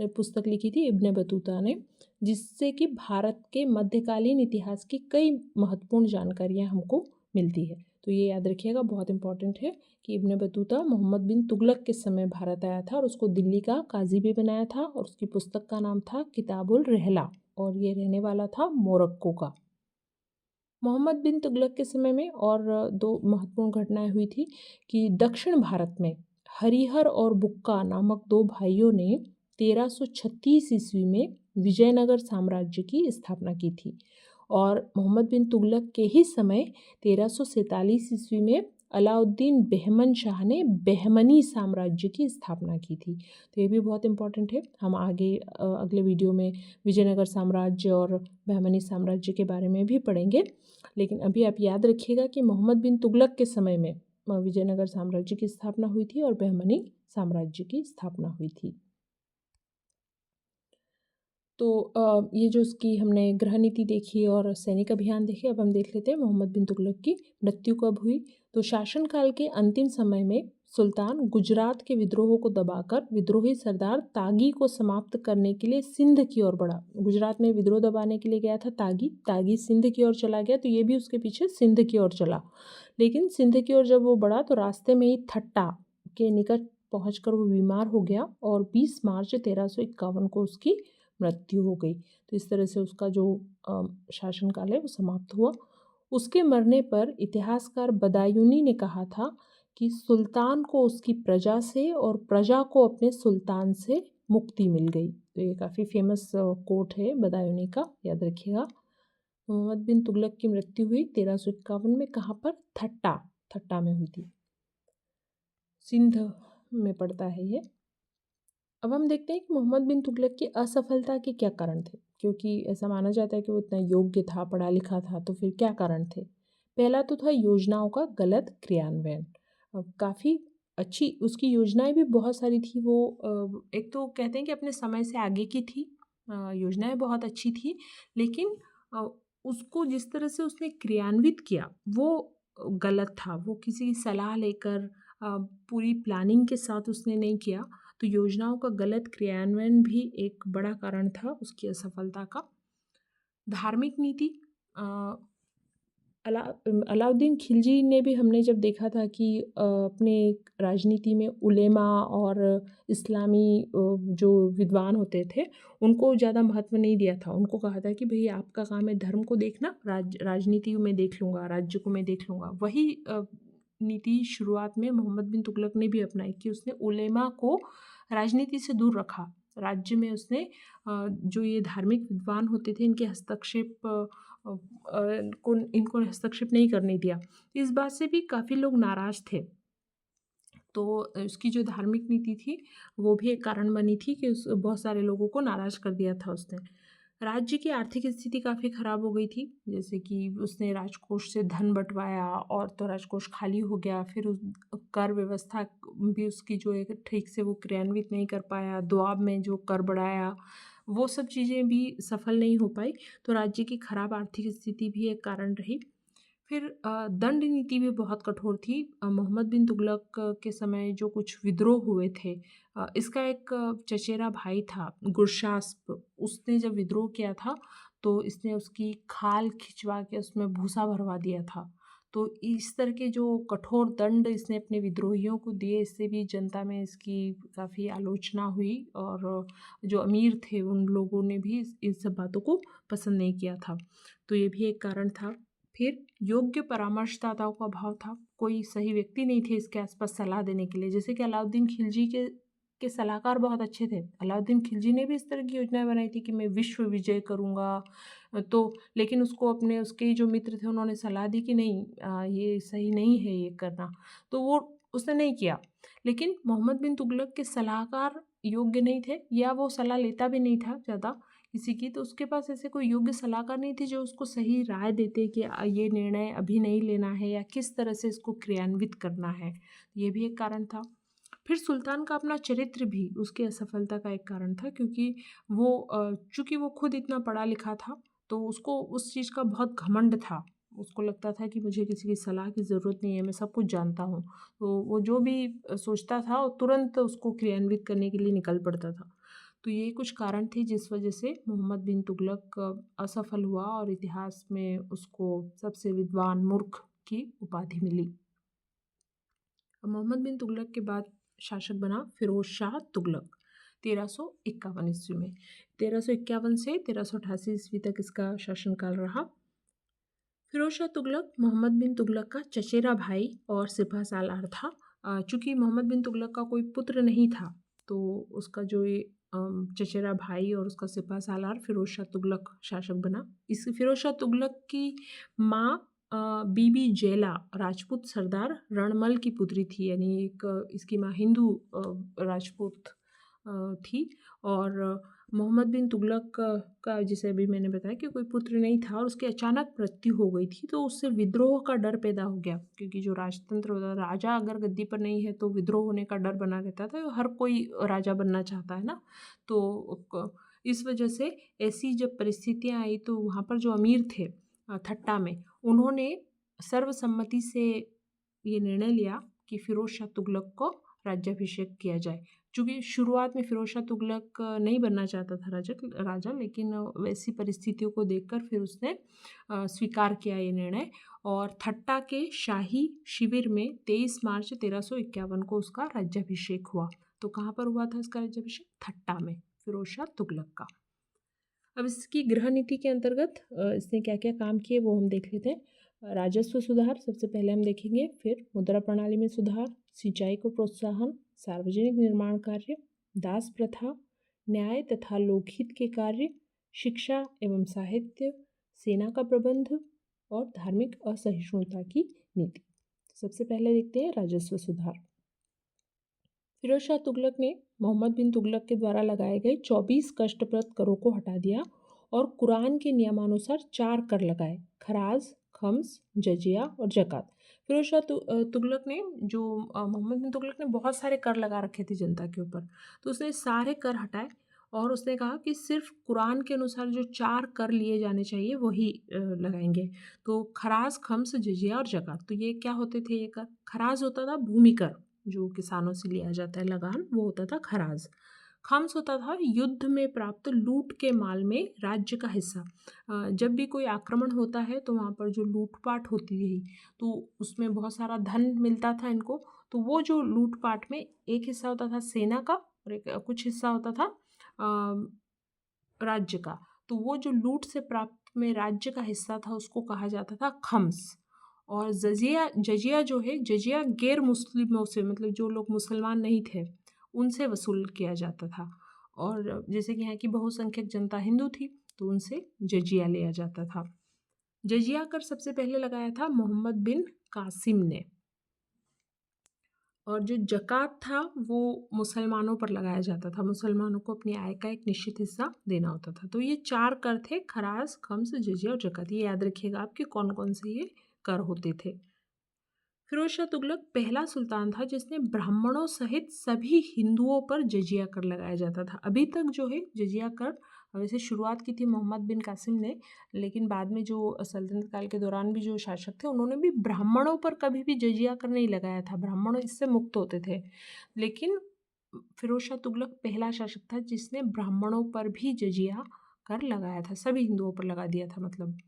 पुस्तक लिखी थी इब्न बतूता ने, जिससे कि भारत के मध्यकालीन इतिहास की कई महत्वपूर्ण जानकारियाँ हमको मिलती है। तो ये याद रखिएगा, बहुत इंपॉर्टेंट है कि इब्न बतूता मोहम्मद बिन तुगलक के समय भारत आया था और उसको दिल्ली का काजी भी बनाया था और उसकी पुस्तक का नाम था किताबुल रहला और ये रहने वाला था मोरक्को का। मोहम्मद बिन तुगलक के समय में और 2 महत्वपूर्ण घटनाएं हुई थी कि दक्षिण भारत में हरिहर और बुक्का नामक 2 भाइयों ने 1336 ईस्वी में विजयनगर साम्राज्य की स्थापना की थी और मोहम्मद बिन तुगलक के ही समय 1347 ईस्वी में अलाउद्दीन बेहमन शाह ने बेहमनी साम्राज्य की स्थापना की थी। तो ये भी बहुत इंपॉर्टेंट है। हम आगे अगले वीडियो में विजयनगर साम्राज्य और बेहमनी साम्राज्य के बारे में भी पढ़ेंगे, लेकिन अभी आप याद रखिएगा कि मोहम्मद बिन तुगलक के समय में विजयनगर साम्राज्य की स्थापना हुई थी और बेहमनी साम्राज्य की स्थापना हुई थी। तो ये जो उसकी हमने गृह नीति देखी और सैनिक अभियान देखे, अब हम देख लेते हैं मोहम्मद बिन तुगलक की मृत्यु कब हुई। तो शासनकाल के अंतिम समय में सुल्तान गुजरात के विद्रोहों को दबाकर विद्रोही सरदार तागी को समाप्त करने के लिए सिंध की ओर बढ़ा। गुजरात में विद्रोह दबाने के लिए गया था तागी सिंध की ओर चला गया, तो ये भी उसके पीछे सिंध की ओर चला। लेकिन सिंध की ओर जब वो बढ़ा तो रास्ते में ही थट्टा के निकट पहुंचकर वो बीमार हो गया और 20 मार्च 1351 को उसकी मृत्यु हो गई। तो इस तरह से उसका जो शासनकाल है वो समाप्त हुआ। उसके मरने पर इतिहासकार बदायूनी ने कहा था कि सुल्तान को उसकी प्रजा से और प्रजा को अपने सुल्तान से मुक्ति मिल गई। तो ये काफ़ी फेमस कोट है बदायूनी का, याद रखिएगा। मोहम्मद बिन तुगलक की मृत्यु हुई 1351 में, कहाँ पर? थट्टा में हुई थी, सिंध में पड़ता है ये। अब हम देखते हैं कि मोहम्मद बिन तुगलक की असफलता के क्या कारण थे, क्योंकि ऐसा माना जाता है कि वो इतना योग्य था, पढ़ा लिखा था, तो फिर क्या कारण थे? पहला तो था योजनाओं का गलत क्रियान्वयन। काफ़ी अच्छी उसकी योजनाएं भी बहुत सारी थी। वो एक तो कहते हैं कि अपने समय से आगे की थी, योजनाएं बहुत अच्छी थी, लेकिन उसको जिस तरह से उसने क्रियान्वित किया वो गलत था। वो किसी की सलाह लेकर पूरी प्लानिंग के साथ उसने नहीं किया, तो योजनाओं का गलत क्रियान्वयन भी एक बड़ा कारण था उसकी असफलता का। धार्मिक नीति, अलाउद्दीन खिलजी ने भी, हमने जब देखा था कि अपने राजनीति में उलेमा और इस्लामी जो विद्वान होते थे उनको ज़्यादा महत्व नहीं दिया था। उनको कहा था कि भाई आपका काम है धर्म को देखना, राजनीति में देख लूँगा, राज्य को मैं देख लूँगा। वही नीति शुरुआत में मोहम्मद बिन तुगलक ने भी अपनाई कि उसने उलेमा को राजनीति से दूर रखा। राज्य में उसने जो ये धार्मिक विद्वान होते थे इनके हस्तक्षेप इनको हस्तक्षेप नहीं करने दिया। इस बात से भी काफ़ी लोग नाराज़ थे। तो उसकी जो धार्मिक नीति थी वो भी एक कारण बनी थी कि उस बहुत सारे लोगों को नाराज़ कर दिया था उसने। राज्य की आर्थिक स्थिति काफ़ी ख़राब हो गई थी, जैसे कि उसने राजकोष से धन बँटवाया और तो राजकोष खाली हो गया। फिर उस कर व्यवस्था भी उसकी जो है ठीक से वो क्रियान्वित नहीं कर पाया। दोआब में जो कर बढ़ाया, वो सब चीज़ें भी सफल नहीं हो पाई। तो राज्य की खराब आर्थिक स्थिति भी एक कारण रही। फिर दंड नीति भी बहुत कठोर थी। मोहम्मद बिन तुगलक के समय जो कुछ विद्रोह हुए थे, इसका एक चचेरा भाई था गुरशास्प, उसने जब विद्रोह किया था तो इसने उसकी खाल खिंचवा के उसमें भूसा भरवा दिया था। तो इस तरह के जो कठोर दंड इसने अपने विद्रोहियों को दिए, इससे भी जनता में इसकी काफ़ी आलोचना हुई और जो अमीर थे उन लोगों ने भी इन सब बातों को पसंद नहीं किया था। तो ये भी एक कारण था। फिर योग्य परामर्शदाताओं का अभाव था, कोई सही व्यक्ति नहीं थे इसके आसपास सलाह देने के लिए। जैसे कि अलाउद्दीन खिलजी के सलाहकार बहुत अच्छे थे। अलाउद्दीन खिलजी ने भी इस तरह की योजनाएं बनाई थी कि मैं विश्व विजय करूँगा, तो लेकिन उसके ही जो मित्र थे उन्होंने सलाह दी कि नहीं, ये सही नहीं है ये करना, तो वो उसने नहीं किया। लेकिन मोहम्मद बिन तुगलक के सलाहकार योग्य नहीं थे, या वो सलाह लेता भी नहीं था ज़्यादा किसी की, तो उसके पास ऐसे कोई योग्य सलाहकार नहीं थे जो उसको सही राय देते कि ये निर्णय अभी नहीं लेना है या किस तरह से इसको क्रियान्वित करना है। ये भी एक कारण था। फिर सुल्तान का अपना चरित्र भी उसकी असफलता का एक कारण था, क्योंकि चूँकि वो खुद इतना पढ़ा लिखा था, तो उसको उस चीज़ का बहुत घमंड था। उसको लगता था कि मुझे किसी की सलाह की ज़रूरत नहीं है, मैं सब कुछ जानता हूँ। तो वो जो भी सोचता था वो तुरंत उसको क्रियान्वित करने के लिए निकल पड़ता था। तो ये कुछ कारण थे जिस वजह से मोहम्मद बिन तुगलक असफल हुआ और इतिहास में उसको सबसे विद्वान मूर्ख की उपाधि मिली। मोहम्मद बिन तुगलक के बाद शासक बना फिरोज शाह तुगलक 1351 ईस्वी में। 1351 से 1388 ईस्वी तक इसका शासनकाल रहा। फिरोज शाह तुगलक मोहम्मद बिन तुगलक का चचेरा भाई और सिपह सालार था। चूँकि मोहम्मद बिन तुगलक का कोई पुत्र नहीं था, तो उसका जो ये चचेरा भाई और उसका सिपह सालार फिरोज शाह तुगलक शासक बना। इस फिरोज शाह तुगलक की माँ बीबी जैला राजपूत सरदार रणमल की पुत्री थी, यानी इसकी माँ हिंदू राजपूत थी। और मोहम्मद बिन तुगलक का जैसे अभी मैंने बताया कि कोई पुत्र नहीं था और उसकी अचानक मृत्यु हो गई थी, तो उससे विद्रोह का डर पैदा हो गया, क्योंकि जो राजतंत्र होता है, राजा अगर गद्दी पर नहीं है तो विद्रोह होने का डर बना रहता था। हर कोई राजा बनना चाहता है ना, तो इस वजह से ऐसी जब परिस्थितियाँ आई तो वहाँ पर जो अमीर थे थट्टा में, उन्होंने सर्वसम्मति से ये निर्णय लिया कि फिरोज शाह तुगलक को राज्याभिषेक किया जाए। चूँकि शुरुआत में फिरोज शाह तुगलक नहीं बनना चाहता था राजा, लेकिन वैसी परिस्थितियों को देखकर फिर उसने स्वीकार किया ये निर्णय, और थट्टा के शाही शिविर में 23 मार्च 1351 को उसका राज्याभिषेक हुआ। तो कहाँ पर हुआ था इसका राज्याभिषेक? थट्टा में, फिरोज शाह तुगलक का। अब इसकी गृह नीति के अंतर्गत इसने क्या क्या काम किए वो हम देख लेते हैं। राजस्व सुधार सबसे पहले हम देखेंगे, फिर मुद्रा प्रणाली में सुधार, सिंचाई को प्रोत्साहन, सार्वजनिक निर्माण कार्य, दास प्रथा, न्याय तथा लोकहित के कार्य, शिक्षा एवं साहित्य, सेना का प्रबंध और धार्मिक असहिष्णुता की नीति। सबसे पहले देखते हैं राजस्व सुधार। फिरोज शाह तुगलक ने मोहम्मद बिन तुगलक के द्वारा लगाए गए 24 कष्टप्रद करों को हटा दिया और कुरान के नियमानुसार 4 कर लगाए: खराज, खम्स, जजिया और जक़ात। फिरोज शाह तुगलक ने मोहम्मद बिन तुगलक ने बहुत सारे कर लगा रखे थे जनता के ऊपर, तो उसने सारे कर हटाए और उसने कहा कि सिर्फ कुरान के अनुसार जो 4 कर लिए जाने चाहिए वही लगाएंगे। तो खराज, खम्स, जजिया और जक़ात, तो ये क्या होते थे ये कर? खराज होता था भूमि कर, जो किसानों से लिया जाता है लगान, वो होता था खराज। खम्स होता था युद्ध में प्राप्त लूट के माल में राज्य का हिस्सा। जब भी कोई आक्रमण होता है तो वहाँ पर जो लूटपाट होती थी, तो उसमें बहुत सारा धन मिलता था इनको, तो वो जो लूटपाट में एक हिस्सा होता था सेना का और एक कुछ हिस्सा होता था राज्य का। तो वो जो लूट से प्राप्त में राज्य का हिस्सा था उसको कहा जाता था खम्स। और जजिया जो है, जजिया गैर मुस्लिमों से, मतलब जो लोग मुसलमान नहीं थे उनसे वसूल किया जाता था। और जैसे कि यहाँ की बहुसंख्यक जनता हिंदू थी तो उनसे जजिया लिया जाता था। जजिया कर सबसे पहले लगाया था मोहम्मद बिन कासिम ने, और जो जक़ात था वो मुसलमानों पर लगाया जाता था। मुसलमानों को अपनी आय का एक निश्चित हिस्सा देना होता था। तो ये 4 कर थे: खराज, खम्स, जजिया और जक़ात। ये याद रखिएगा आपके कौन कौन से ये कर होते थे। फिरोज शाह तुगलक पहला सुल्तान था जिसने ब्राह्मणों सहित सभी हिंदुओं पर जजिया कर लगाया जाता था। अभी तक जो है जजिया कर, वैसे शुरुआत की थी मोहम्मद बिन कासिम ने, लेकिन बाद में जो सल्तनत काल के दौरान भी जो शासक थे उन्होंने भी ब्राह्मणों पर कभी भी जजिया कर नहीं लगाया था। ब्राह्मण इससे मुक्त होते थे, लेकिन फिरोज शाह तुगलक पहला शासक था जिसने ब्राह्मणों पर भी जजिया कर लगाया था, सभी हिंदुओं पर लगा दिया था। मतलब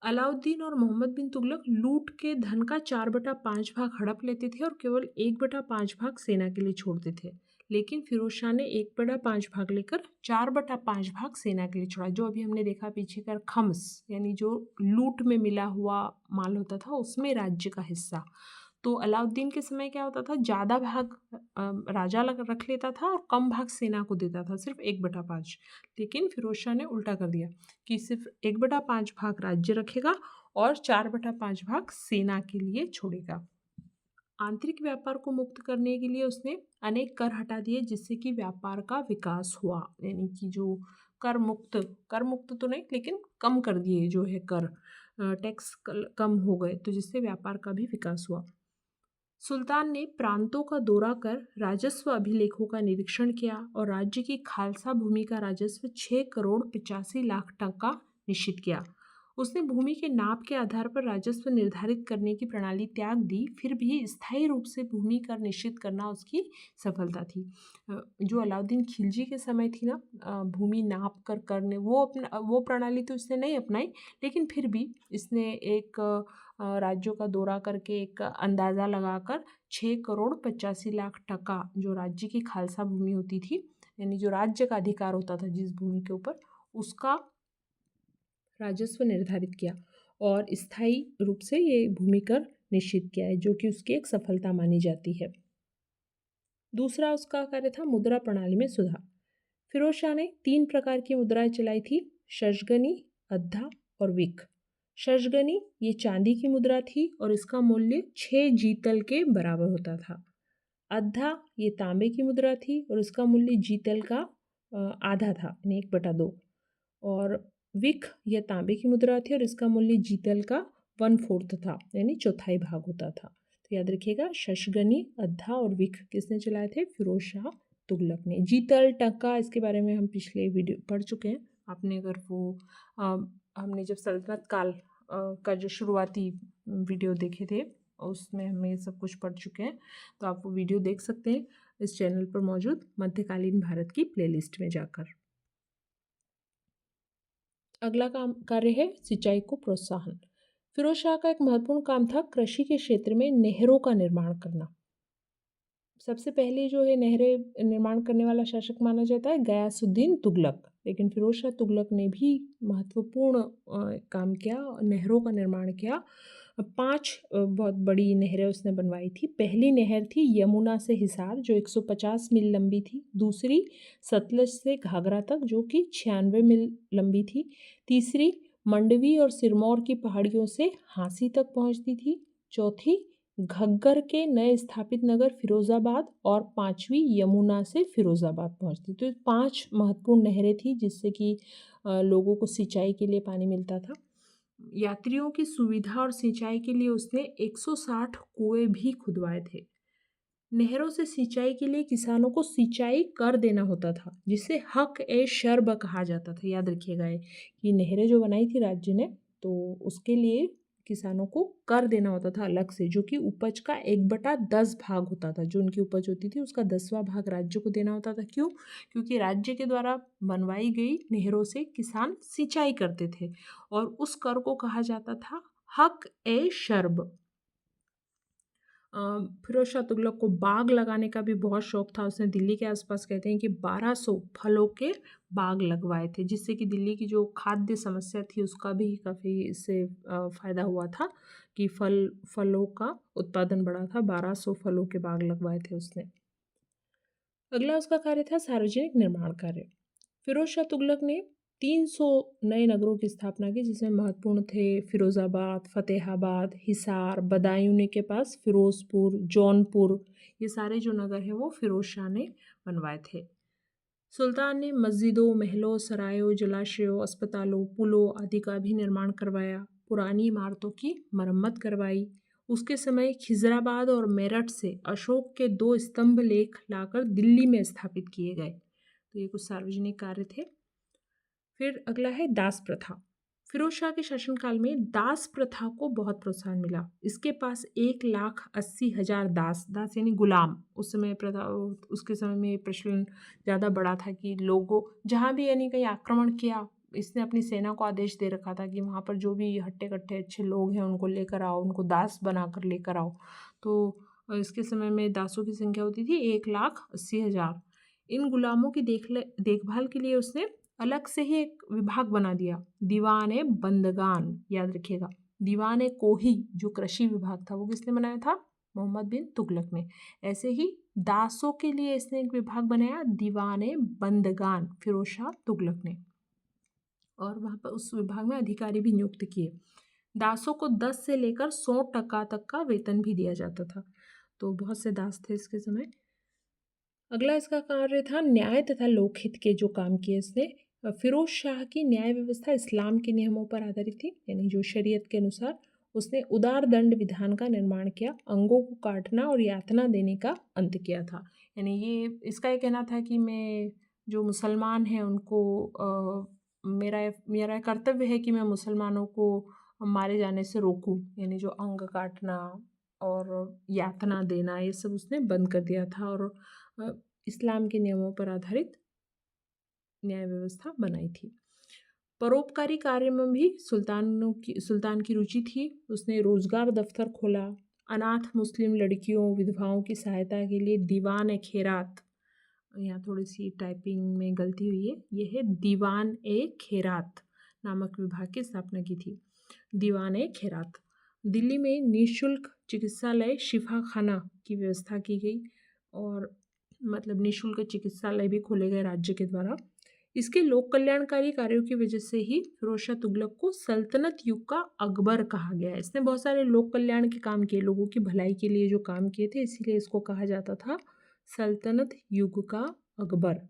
अलाउद्दीन और मोहम्मद बिन तुगलक लूट के धन का 4/5 भाग हड़प लेते थे और केवल 1/5 भाग सेना के लिए छोड़ते थे। लेकिन फिरोज शाह ने 1/5 भाग लेकर 4/5 भाग सेना के लिए छोड़ा। जो अभी हमने देखा पीछे कर खम्स यानी जो लूट में मिला हुआ माल होता था उसमें राज्य का हिस्सा। तो अलाउद्दीन के समय क्या होता था, ज़्यादा भाग राजा रख लेता था और कम भाग सेना को देता था, सिर्फ 1/5। लेकिन फिरोज शाह ने उल्टा कर दिया कि सिर्फ 1/5 भाग राज्य रखेगा और 4/5 भाग सेना के लिए छोड़ेगा। आंतरिक व्यापार को मुक्त करने के लिए उसने अनेक कर हटा दिए जिससे कि व्यापार का विकास हुआ। यानी कि जो कर मुक्त तो नहीं लेकिन कम कर दिए जो है कर, टैक्स कम हो गए, तो जिससे व्यापार का भी विकास हुआ। सुल्तान ने प्रांतों का दौरा कर राजस्व अभिलेखों का निरीक्षण किया और राज्य की खालसा भूमि का राजस्व 6,85,00,000 टका निश्चित किया। उसने भूमि के नाप के आधार पर राजस्व निर्धारित करने की प्रणाली त्याग दी, फिर भी स्थायी रूप से भूमि कर निश्चित करना उसकी सफलता थी। जो अलाउद्दीन खिलजी के समय थी ना, भूमि नाप कर करने वो प्रणाली तो इसने नहीं अपनाई, लेकिन फिर भी इसने एक राज्यों का दौरा करके एक अंदाज़ा लगाकर 6,85,00,000 टका जो राज्य की खालसा भूमि होती थी, यानी जो राज्य का अधिकार होता था जिस भूमि के ऊपर, उसका राजस्व निर्धारित किया और स्थायी रूप से ये भूमि कर निश्चित किया है, जो कि उसकी एक सफलता मानी जाती है। दूसरा उसका कार्य था मुद्रा प्रणाली में सुधार। फिरोज शाह ने 3 प्रकार की मुद्राएं चलाई थी, शशगनी, अद्धा और विक। शशगनी ये चांदी की मुद्रा थी और इसका मूल्य 6 जीतल के बराबर होता था। अद्धा ये तांबे की मुद्रा थी और इसका मूल्य जीतल का आधा था, यानी 1/2। और विक यह तांबे की मुद्रा थी और इसका मूल्य जीतल का 1/4 था, यानी चौथाई भाग होता था। तो याद रखिएगा, शशगनी, अद्धा और विक किसने चलाए थे? फिरोज शाह तुगलक ने। जीतल, टका, इसके बारे में हम पिछले वीडियो पढ़ चुके हैं। आपने अगर वो हमने जब सल्तनत काल का जो शुरुआती वीडियो देखे थे उसमें हम ये सब कुछ पढ़ चुके हैं, तो आप वो वीडियो देख सकते हैं इस चैनल पर मौजूद मध्यकालीन भारत की प्लेलिस्ट में जाकर। अगला काम कार्य है सिंचाई को प्रोत्साहन। फिरोज शाह का एक महत्वपूर्ण काम था कृषि के क्षेत्र में नहरों का निर्माण करना। सबसे पहले जो है नहरें निर्माण करने वाला शासक माना जाता है गयासुद्दीन तुगलक, लेकिन फिरोज शाह तुगलक ने भी महत्वपूर्ण काम किया, नहरों का निर्माण किया। 5 बहुत बड़ी नहरें उसने बनवाई थी। पहली नहर थी यमुना से हिसार जो 150 मील लंबी थी। दूसरी सतलज से घाघरा तक जो कि 96 मील लंबी थी। तीसरी मंडवी और सिरमौर की पहाड़ियों से हांसी तक पहुंचती थी। चौथी घग्गर के नए स्थापित नगर फिरोजाबाद और 5वीं यमुना से फिरोजाबाद पहुंचती। तो 5 महत्वपूर्ण नहरें थी जिससे कि लोगों को सिंचाई के लिए पानी मिलता था। यात्रियों की सुविधा और सिंचाई के लिए उसने 160 कुएं भी खुदवाए थे। नहरों से सिंचाई के लिए किसानों को सिंचाई कर देना होता था, जिसे हक ए शर्ब कहा जाता था। याद रखिएगा कि नहरें जो बनाई थी राज्य ने, तो उसके लिए किसानों को कर देना होता था अलग से, जो कि उपज का 1/10 भाग होता था। जो उनकी उपज होती थी उसका 10वां भाग राज्य को देना होता था। क्यों? क्योंकि राज्य के द्वारा बनवाई गई नहरों से किसान सिंचाई करते थे और उस कर को कहा जाता था हक ए शर्ब। फिरोज शाह तुगलक को बाग लगाने का भी बहुत शौक था। उसने दिल्ली के आसपास कहते हैं कि 1200 फलों के बाग लगवाए थे, जिससे कि दिल्ली की जो खाद्य समस्या थी उसका भी काफ़ी इससे फ़ायदा हुआ था कि फलों का उत्पादन बढ़ा था। 1200 फलों के बाग लगवाए थे उसने। अगला उसका कार्य था सार्वजनिक निर्माण कार्य। फिरोज शाह तुगलक ने 300 नए नगरों की स्थापना की, जिसमें महत्वपूर्ण थे फिरोज़ाबाद, फतेहाबाद, हिसार, बदायूं के पास फिरोजपुर, जौनपुर। ये सारे जो नगर हैं वो फिरोज शाह ने बनवाए थे। सुल्तान ने मस्जिदों, महलों, सरायों, जलाशयों, अस्पतालों, पुलों आदि का भी निर्माण करवाया। पुरानी इमारतों की मरम्मत करवाई। उसके समय खिजराबाद और मेरठ से अशोक के 2 स्तंभ लेख लाकर दिल्ली में स्थापित किए गए। तो ये कुछ सार्वजनिक कार्य थे। फिर अगला है दास प्रथा। फिरोज शाह के शासनकाल में दास प्रथा को बहुत प्रोत्साहन मिला। इसके पास 1,80,000 दास यानी गुलाम, उस समय प्रथा, उसके समय में प्रचलन ज़्यादा बड़ा था कि लोगों जहाँ भी यानी कहीं आक्रमण किया, इसने अपनी सेना को आदेश दे रखा था कि वहाँ पर जो भी हट्टे कट्टे अच्छे लोग हैं उनको लेकर आओ, उनको दास बनाकर लेकर आओ। तो और इसके समय में दासों की संख्या होती थी 1,80,000। इन गुलामों की देखभाल के लिए उसने अलग से ही एक विभाग बना दिया, दीवान बंदगान। याद रखिएगा, दीवान कोही जो कृषि विभाग था वो किसने बनाया था? मोहम्मद बिन तुगलक ने। ऐसे ही दासों के लिए इसने एक विभाग बनाया, दीवान बंदगान, फिरोज शाह तुगलक ने। और वहाँ पर उस विभाग में अधिकारी भी नियुक्त किए। दासों को 10 से लेकर 100% तक का वेतन भी दिया जाता था। तो बहुत से दास थे इसके समय। अगला इसका कार्य था न्याय तथा लोकहित के जो काम किए इसने। फिरोज शाह की न्याय व्यवस्था इस्लाम के नियमों पर आधारित थी, यानी जो शरीयत के अनुसार। उसने उदार दंड विधान का निर्माण किया, अंगों को काटना और यातना देने का अंत किया था। यानी ये इसका ये कहना था कि मैं जो मुसलमान हैं उनको मेरा कर्तव्य है कि मैं मुसलमानों को मारे जाने से रोकूं, यानी जो अंग काटना और यातना देना ये सब उसने बंद कर दिया था और इस्लाम के नियमों पर आधारित न्याय व्यवस्था बनाई थी। परोपकारी कार्य में भी सुल्तान की रुचि थी। उसने रोजगार दफ्तर खोला, अनाथ मुस्लिम लड़कियों विधवाओं की सहायता के लिए दीवान ए खेरात, यहाँ थोड़ी सी टाइपिंग में गलती हुई है, ये है दीवान ए खेरात नामक विभाग की स्थापना की थी। दीवान ए खेरात। दिल्ली में निःशुल्क चिकित्सालय शिफा खाना की व्यवस्था की गई और मतलब निःशुल्क चिकित्सालय भी खोले गए राज्य के द्वारा। इसके लोक कल्याणकारी कार्यों की वजह से ही फिरोज शाह तुगलक को सल्तनत युग का अकबर कहा गया है। इसने बहुत सारे लोक कल्याण के काम किए, लोगों की भलाई के लिए जो काम किए थे, इसीलिए इसको कहा जाता था सल्तनत युग का अकबर।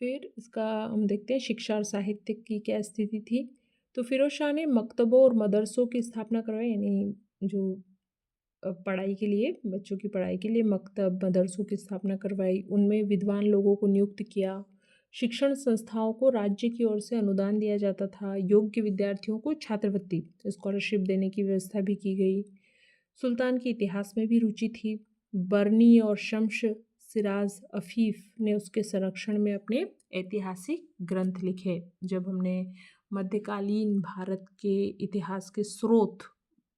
फिर इसका हम देखते हैं शिक्षा और साहित्य की क्या स्थिति थी। तो फिरोज शाह ने मकतबों और मदरसों की स्थापना करवाई, यानी जो पढ़ाई के लिए, बच्चों की पढ़ाई के लिए मकतब मदरसों की स्थापना करवाई, उनमें विद्वान लोगों को नियुक्त किया। शिक्षण संस्थाओं को राज्य की ओर से अनुदान दिया जाता था। योग्य विद्यार्थियों को छात्रवृत्ति स्कॉलरशिप देने की व्यवस्था भी की गई। सुल्तान के इतिहास में भी रुचि थी। बर्नी और शम्स सिराज अफीफ ने उसके संरक्षण में अपने ऐतिहासिक ग्रंथ लिखे। जब हमने मध्यकालीन भारत के इतिहास के स्रोत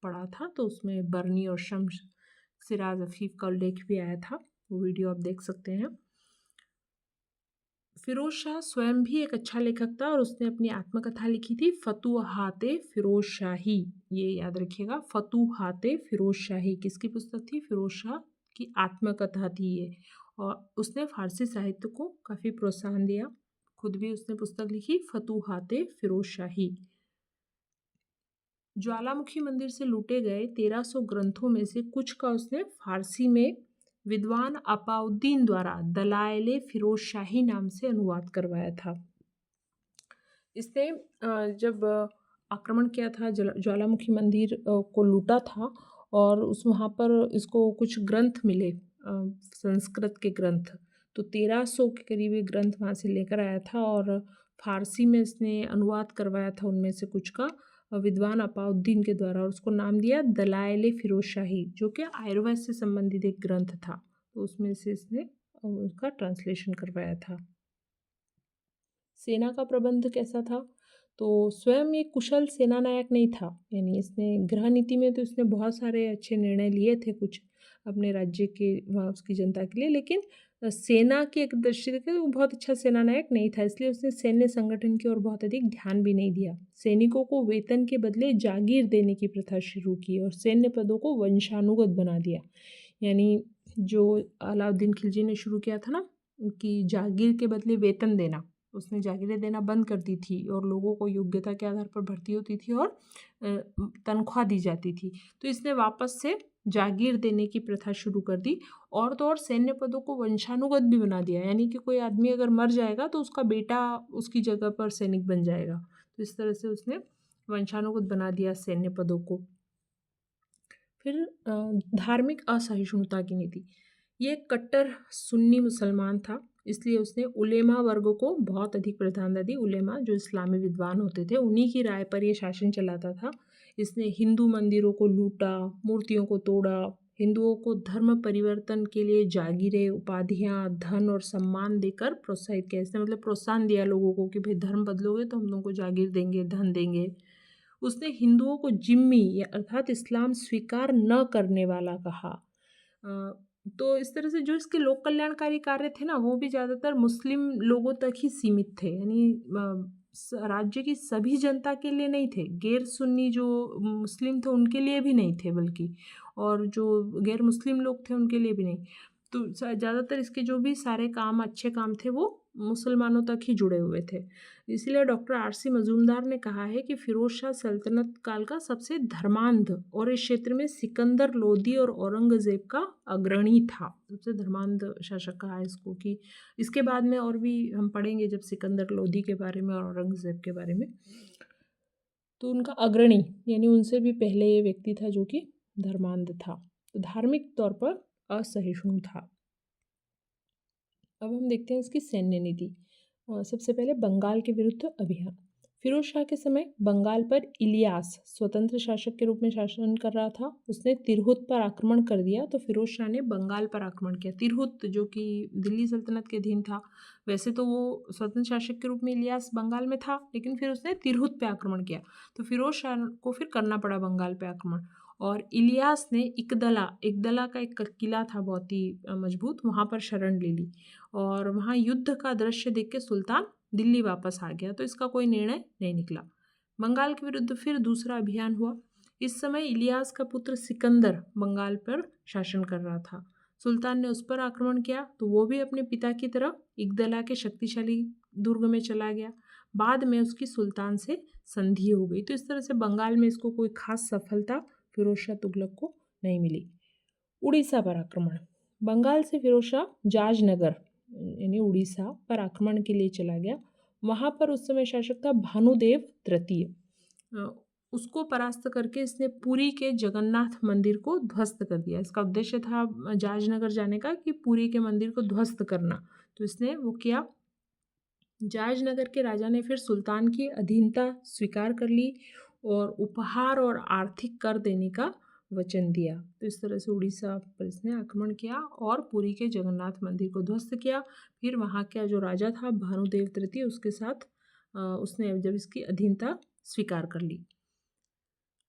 पढ़ा था तो उसमें बर्नी और शम्स सिराज अफीफ का उल्लेख भी आया था, वो वीडियो आप देख सकते हैं। फिरोज शाह स्वयं भी एक अच्छा लेखक था और उसने अपनी आत्मकथा लिखी थी फतूहाते फिरोज शाही। ये याद रखिएगा, फतूहाते फिरोज शाही किसकी पुस्तक थी? फिरोज शाह की आत्मकथा थी ये। और उसने फारसी साहित्य को काफ़ी प्रोत्साहन दिया। खुद भी उसने पुस्तक लिखी फतूहाते फिरोज शाही। ज्वालामुखी मंदिर से लूटे गए 1300 ग्रंथों में से कुछ का उसने फारसी में विद्वान अपाउद्दीन द्वारा दलाइल फिरोज शाही नाम से अनुवाद करवाया था। इसने जब आक्रमण किया था, ज्वालामुखी मंदिर को लूटा था और वहाँ पर इसको कुछ ग्रंथ मिले, संस्कृत के ग्रंथ, तो 1300 के करीब ये ग्रंथ वहाँ से लेकर आया था और फारसी में इसने अनुवाद करवाया था उनमें से कुछ का विद्वान अपाउद्दीन के द्वारा, और उसको नाम दिया दलाइल फिरोज शाही, जो कि आयुर्वेद से संबंधित एक ग्रंथ था। तो उसमें से इसने उसका ट्रांसलेशन करवाया था। सेना का प्रबंध कैसा था? तो स्वयं एक कुशल सेना नायक नहीं था, यानी इसने गृह नीति में तो इसने बहुत सारे अच्छे निर्णय लिए थे कुछ अपने राज्य के वहाँ उसकी जनता के लिए, लेकिन सेना की एक दृष्टि से वो बहुत अच्छा सेना नायक नहीं था, इसलिए उसने सैन्य संगठन की ओर बहुत अधिक ध्यान भी नहीं दिया। सैनिकों को वेतन के बदले जागीर देने की प्रथा शुरू की और सैन्य पदों को वंशानुगत बना दिया। यानी जो अलाउद्दीन खिलजी ने शुरू किया था ना कि जागीर के बदले वेतन देना, उसने जागीरें देना बंद कर दी थी और लोगों को योग्यता के आधार पर भर्ती होती थी और तनख्वाह दी जाती थी। तो इसने वापस से जागीर देने की प्रथा शुरू कर दी और तो और सैन्य पदों को वंशानुगत भी बना दिया, यानी कि कोई आदमी अगर मर जाएगा तो उसका बेटा उसकी जगह पर सैनिक बन जाएगा। तो इस तरह से उसने वंशानुगत बना दिया सैन्य पदों को। फिर धार्मिक असहिष्णुता की नीति। ये कट्टर सुन्नी मुसलमान था, इसलिए उसने उलेमा वर्ग को बहुत अधिक प्राधान्यता दी। उलेमा जो इस्लामी विद्वान होते थे उन्हीं की राय पर यह शासन चलाता था। इसने हिंदू मंदिरों को लूटा, मूर्तियों को तोड़ा, हिंदुओं को धर्म परिवर्तन के लिए जागीरें, उपाधियाँ, धन और सम्मान देकर प्रोत्साहित किया। इसने मतलब प्रोत्साहन दिया लोगों को कि भाई धर्म बदलोगे तो हम तुमको जागीर देंगे, धन देंगे। उसने हिंदुओं को जिम्मी या अर्थात इस्लाम स्वीकार न करने वाला कहा। तो इस तरह से जो इसके लोक कल्याणकारी कार्य थे ना, वो भी ज़्यादातर मुस्लिम लोगों तक ही सीमित थे, यानी राज्य की सभी जनता के लिए नहीं थे। गैर सुन्नी जो मुस्लिम थे उनके लिए भी नहीं थे, बल्कि और जो गैर मुस्लिम लोग थे उनके लिए भी नहीं। तो ज़्यादातर इसके जो भी सारे काम, अच्छे काम थे, वो मुसलमानों तक ही जुड़े हुए थे। इसलिए डॉक्टर आर.सी. मजूमदार ने कहा है कि फिरोज शाह सल्तनत काल का सबसे धर्मांध और इस क्षेत्र में सिकंदर लोदी और औरंगजेब का अग्रणी था। सबसे धर्मांध शासक कहा है इसको, कि इसके बाद में और भी हम पढ़ेंगे जब सिकंदर लोदी के बारे में और औरंगजेब के बारे में, तो उनका अग्रणी यानी उनसे भी पहले ये व्यक्ति था जो कि धर्मांध था, तो धार्मिक तौर पर असहिष्णु था। अब हम देखते हैं इसकी सैन्य नीति। सबसे पहले बंगाल के विरुद्ध अभियान। फिरोज शाह के समय बंगाल पर इलियास स्वतंत्र शासक के रूप में शासन कर रहा था। उसने तिरहुत पर आक्रमण कर दिया, तो फिरोज शाह ने बंगाल पर आक्रमण किया। तिरहुत जो कि दिल्ली सल्तनत के अधीन था, वैसे तो वो स्वतंत्र शासक के रूप में इलियास बंगाल में था, लेकिन फिर उसने तिरहुत पे आक्रमण किया, तो फिरोज शाह को फिर करना पड़ा बंगाल पे आक्रमण। और इलियास ने इकदला का एक किला था बहुत ही मजबूत, वहाँ पर शरण ले ली और वहाँ युद्ध का दृश्य देख के सुल्तान दिल्ली वापस आ गया, तो इसका कोई निर्णय नहीं निकला। बंगाल के विरुद्ध फिर दूसरा अभियान हुआ। इस समय इलियास का पुत्र सिकंदर बंगाल पर शासन कर रहा था। सुल्तान ने उस पर आक्रमण किया, तो वो भी अपने पिता की तरह इकदला के शक्तिशाली दुर्ग में चला गया। बाद में उसकी सुल्तान से संधि हो गई। तो इस तरह से बंगाल में इसको कोई खास सफलता फिरोज शाह तुगलक को नहीं मिली। उड़ीसा पर आक्रमण। बंगाल से फिरोज शाह जाजनगर यानी उड़ीसा पर आक्रमण के लिए चला गया। वहाँ पर उस समय शासक था भानुदेव तृतीय। उसको परास्त करके इसने पुरी के जगन्नाथ मंदिर को ध्वस्त कर दिया। इसका उद्देश्य था जाजनगर जाने का, कि पुरी के मंदिर को ध्वस्त करना, तो इसने वो किया। जाजनगर के राजा ने फिर सुल्तान की अधीनता स्वीकार कर ली और उपहार और आर्थिक कर देने का वचन दिया। तो इस तरह से उड़ीसा पर इसने आक्रमण किया और पुरी के जगन्नाथ मंदिर को ध्वस्त किया। फिर वहाँ का जो राजा था भानुदेव तृतीय, उसके साथ उसने जब इसकी अधीनता स्वीकार कर ली।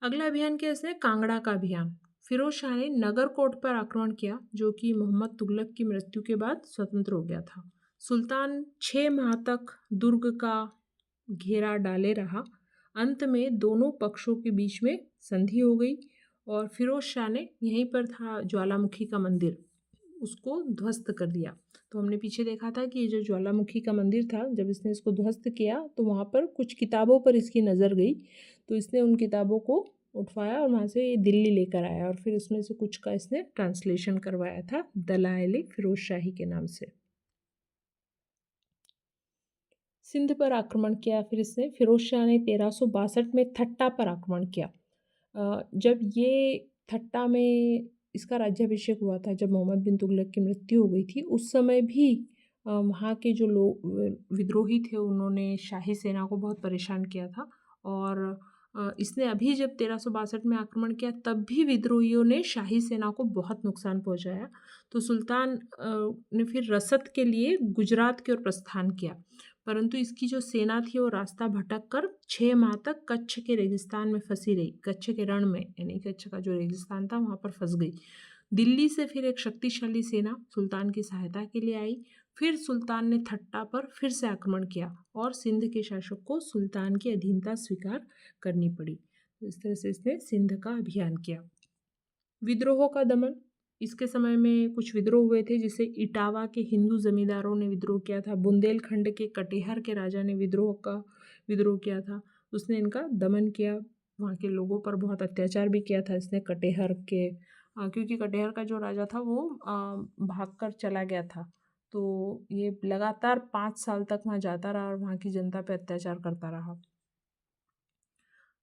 अगला अभियान क्या इसने, कांगड़ा का अभियान। फिरोज शाह ने नगरकोट पर आक्रमण किया, जो कि मोहम्मद तुगलक की मृत्यु के बाद स्वतंत्र हो गया था। सुल्तान 6 माह तक दुर्ग का घेरा डाले रहा। अंत में दोनों पक्षों के बीच में संधि हो गई और फिरोज शाह ने यहीं पर था ज्वालामुखी का मंदिर, उसको ध्वस्त कर दिया। तो हमने पीछे देखा था कि ये जो ज्वालामुखी का मंदिर था, जब इसने इसको ध्वस्त किया तो वहाँ पर कुछ किताबों पर इसकी नज़र गई, तो इसने उन किताबों को उठवाया और वहाँ से ये दिल्ली लेकर आया और फिर उसमें से कुछ का इसने ट्रांसलेशन करवाया था दलाइल फिरोज शाही के नाम से। सिंध पर आक्रमण किया फिर इसने। फिरोज शाह ने 1362 में थट्टा पर आक्रमण किया। जब ये थट्टा में इसका राज्याभिषेक हुआ था, जब मोहम्मद बिन तुगलक की मृत्यु हो गई थी, उस समय भी वहाँ के जो लोग विद्रोही थे, उन्होंने शाही सेना को बहुत परेशान किया था। और इसने अभी जब 1362 में आक्रमण किया, तब भी विद्रोहियों ने शाही सेना को बहुत नुकसान पहुँचाया। तो सुल्तान ने फिर रसद के लिए गुजरात की ओर प्रस्थान किया, परंतु इसकी जो सेना थी वो रास्ता भटक कर 6 माह तक कच्छ के रेगिस्तान में फंसी रही। कच्छ के रण में, यानी कच्छ का जो रेगिस्तान था वहाँ पर फंस गई। दिल्ली से फिर एक शक्तिशाली सेना सुल्तान की सहायता के लिए आई। फिर सुल्तान ने थट्टा पर फिर से आक्रमण किया और सिंध के शासक को सुल्तान की अधीनता स्वीकार करनी पड़ी। तो इस तरह से इसने सिंध का अभियान किया। विद्रोहों का दमन। इसके समय में कुछ विद्रोह हुए थे, जिसे इटावा के हिंदू जमींदारों ने विद्रोह किया था। बुंदेलखंड के कटिहार के राजा ने विद्रोह किया था। उसने इनका दमन किया, वहाँ के लोगों पर बहुत अत्याचार भी किया था इसने कटिहार के, क्योंकि कटिहार का जो राजा था वो भागकर चला गया था। तो ये लगातार 5 साल तक वहाँ जाता रहा और वहाँ की जनता पर अत्याचार करता रहा।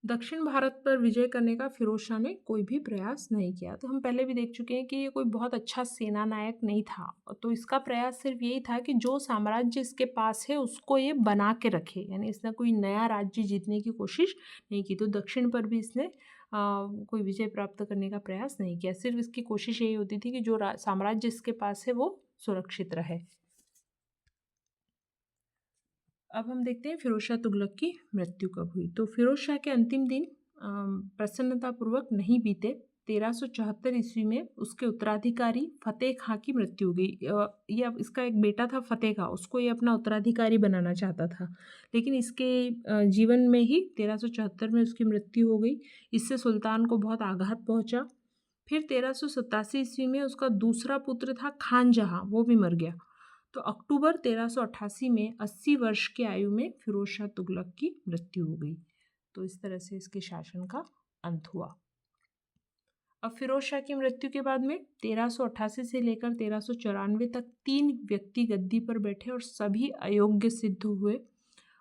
दक्षिण भारत पर विजय करने का फिरोज शाह ने कोई भी प्रयास नहीं किया। तो हम पहले भी देख चुके हैं कि ये कोई बहुत अच्छा सेना नायक नहीं था। तो इसका प्रयास सिर्फ यही था कि जो साम्राज्य इसके पास है उसको ये बना के रखे, यानी इसने कोई नया राज्य जीतने की कोशिश नहीं की। तो दक्षिण पर भी इसने कोई विजय प्राप्त करने का प्रयास नहीं किया। सिर्फ इसकी कोशिश यही होती थी कि जो साम्राज्य इसके पास है वो सुरक्षित रहे। अब हम देखते हैं फिरोज शाह तुगलक की मृत्यु कब हुई। तो फिरोज शाह के अंतिम दिन प्रसन्नतापूर्वक नहीं बीते। 1374 ईस्वी में उसके उत्तराधिकारी फतेह खां की मृत्यु हो गई। ये अब इसका एक बेटा था फतेह खां, उसको ये अपना उत्तराधिकारी बनाना चाहता था, लेकिन इसके जीवन में ही 1374 में उसकी मृत्यु हो गई। इससे सुल्तान को बहुत आघात पहुंचा। फिर 1387 ईस्वी में उसका दूसरा पुत्र था खान जहां, वो भी मर गया। तो अक्टूबर 1388 में 80 वर्ष की आयु में फिरोज शाह तुगलक की मृत्यु हो गई। तो इस तरह से इसके शासन का अंत हुआ। अब फिरोज शाह की मृत्यु के बाद में 1388 से लेकर 1394 तक 3 व्यक्ति गद्दी पर बैठे और सभी अयोग्य सिद्ध हुए।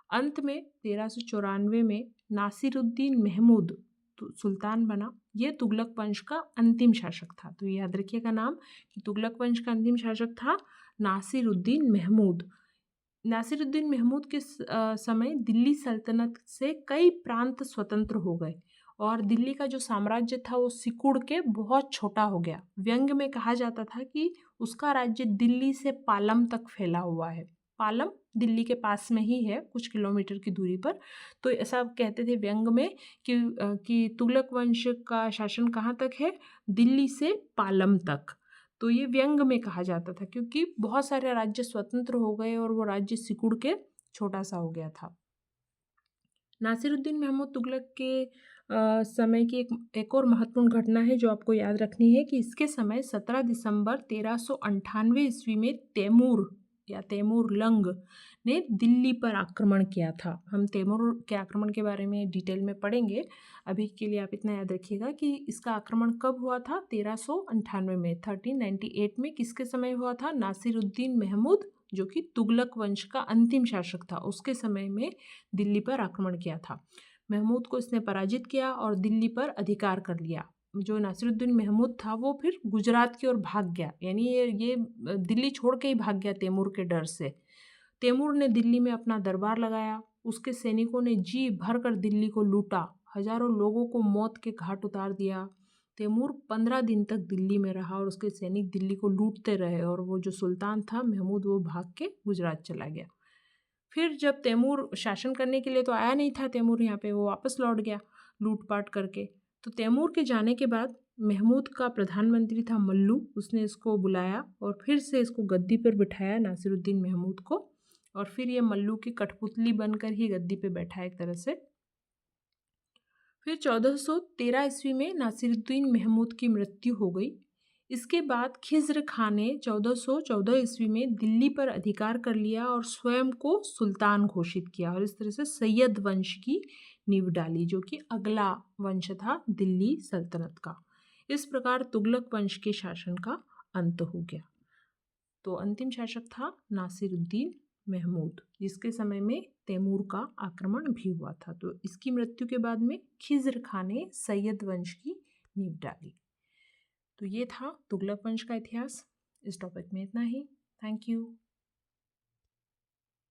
अंत में 1394 में नासिरुद्दीन महमूद सुल्तान बना। यह तुगलक वंश का अंतिम शासक था। तो याद रखिएगा नाम कि तुगलक वंश का अंतिम शासक था नासिरुद्दीन महमूद। नासिरुद्दीन महमूद के समय दिल्ली सल्तनत से कई प्रांत स्वतंत्र हो गए और दिल्ली का जो साम्राज्य था वो सिकुड़ के बहुत छोटा हो गया। व्यंग में कहा जाता था कि उसका राज्य दिल्ली से पालम तक फैला हुआ है। पालम दिल्ली के पास में ही है, कुछ किलोमीटर की दूरी पर। तो ऐसा कहते थे व्यंग में कि तुगलक वंश का शासन कहाँ तक है, दिल्ली से पालम तक। तो ये व्यंग में कहा जाता था क्योंकि बहुत सारे राज्य स्वतंत्र हो गए और वो राज्य सिकुड़ के छोटा सा हो गया था। नासिरुद्दीन महमूद तुगलक के समय की एक और महत्वपूर्ण घटना है जो आपको याद रखनी है कि इसके समय 17 दिसंबर 1398 ईस्वी में तैमूर या तैमूरलंग ने दिल्ली पर आक्रमण किया था। हम तैमूर के आक्रमण के बारे में डिटेल में पढ़ेंगे। अभी के लिए आप इतना याद रखिएगा कि इसका आक्रमण कब हुआ था, 1398 में, 1398 में किसके समय हुआ था, नासिरुद्दीन महमूद जो कि तुगलक वंश का अंतिम शासक था, उसके समय में दिल्ली पर आक्रमण किया था। महमूद को इसने पराजित किया और दिल्ली पर अधिकार कर लिया। जो नासिरुद्दीन महमूद था वो फिर गुजरात की ओर भाग गया, यानी ये दिल्ली छोड़ के ही भाग गया तैमूर के डर से। तैमूर ने दिल्ली में अपना दरबार लगाया। उसके सैनिकों ने जी भर कर दिल्ली को लूटा, हजारों लोगों को मौत के घाट उतार दिया। तैमूर 15 दिन तक दिल्ली में रहा और उसके सैनिक दिल्ली को लूटते रहे और वो जो सुल्तान था महमूद वो भाग के गुजरात चला गया। फिर जब तैमूर शासन करने के लिए तो आया नहीं था तैमूर यहाँ पे, वो वापस लौट गया लूटपाट करके। तो तैमूर के जाने के बाद महमूद का प्रधानमंत्री था मल्लू, उसने इसको बुलाया और फिर से इसको गद्दी पर बिठाया नासिरुद्दीन महमूद को, और फिर ये मल्लू की कठपुतली बनकर ही गद्दी पे बैठा एक तरह से। फिर 1413 ईस्वी में नासिरुद्दीन महमूद की मृत्यु हो गई। इसके बाद खिज्र खान ने 1414 ईस्वी में दिल्ली पर अधिकार कर लिया और स्वयं को सुल्तान घोषित किया और इस तरह से सैयद वंश की नींव डाली, जो कि अगला वंश था दिल्ली सल्तनत का। इस प्रकार तुगलक वंश के शासन का अंत हो गया। तो अंतिम शासक था नासिरुद्दीन महमूद, जिसके समय में तैमूर का आक्रमण भी हुआ था। तो इसकी मृत्यु के बाद में खिज्र खान ने सैयद वंश की नींव डाली। तो ये था तुगलक वंश का इतिहास। इस टॉपिक में इतना ही। Thank you.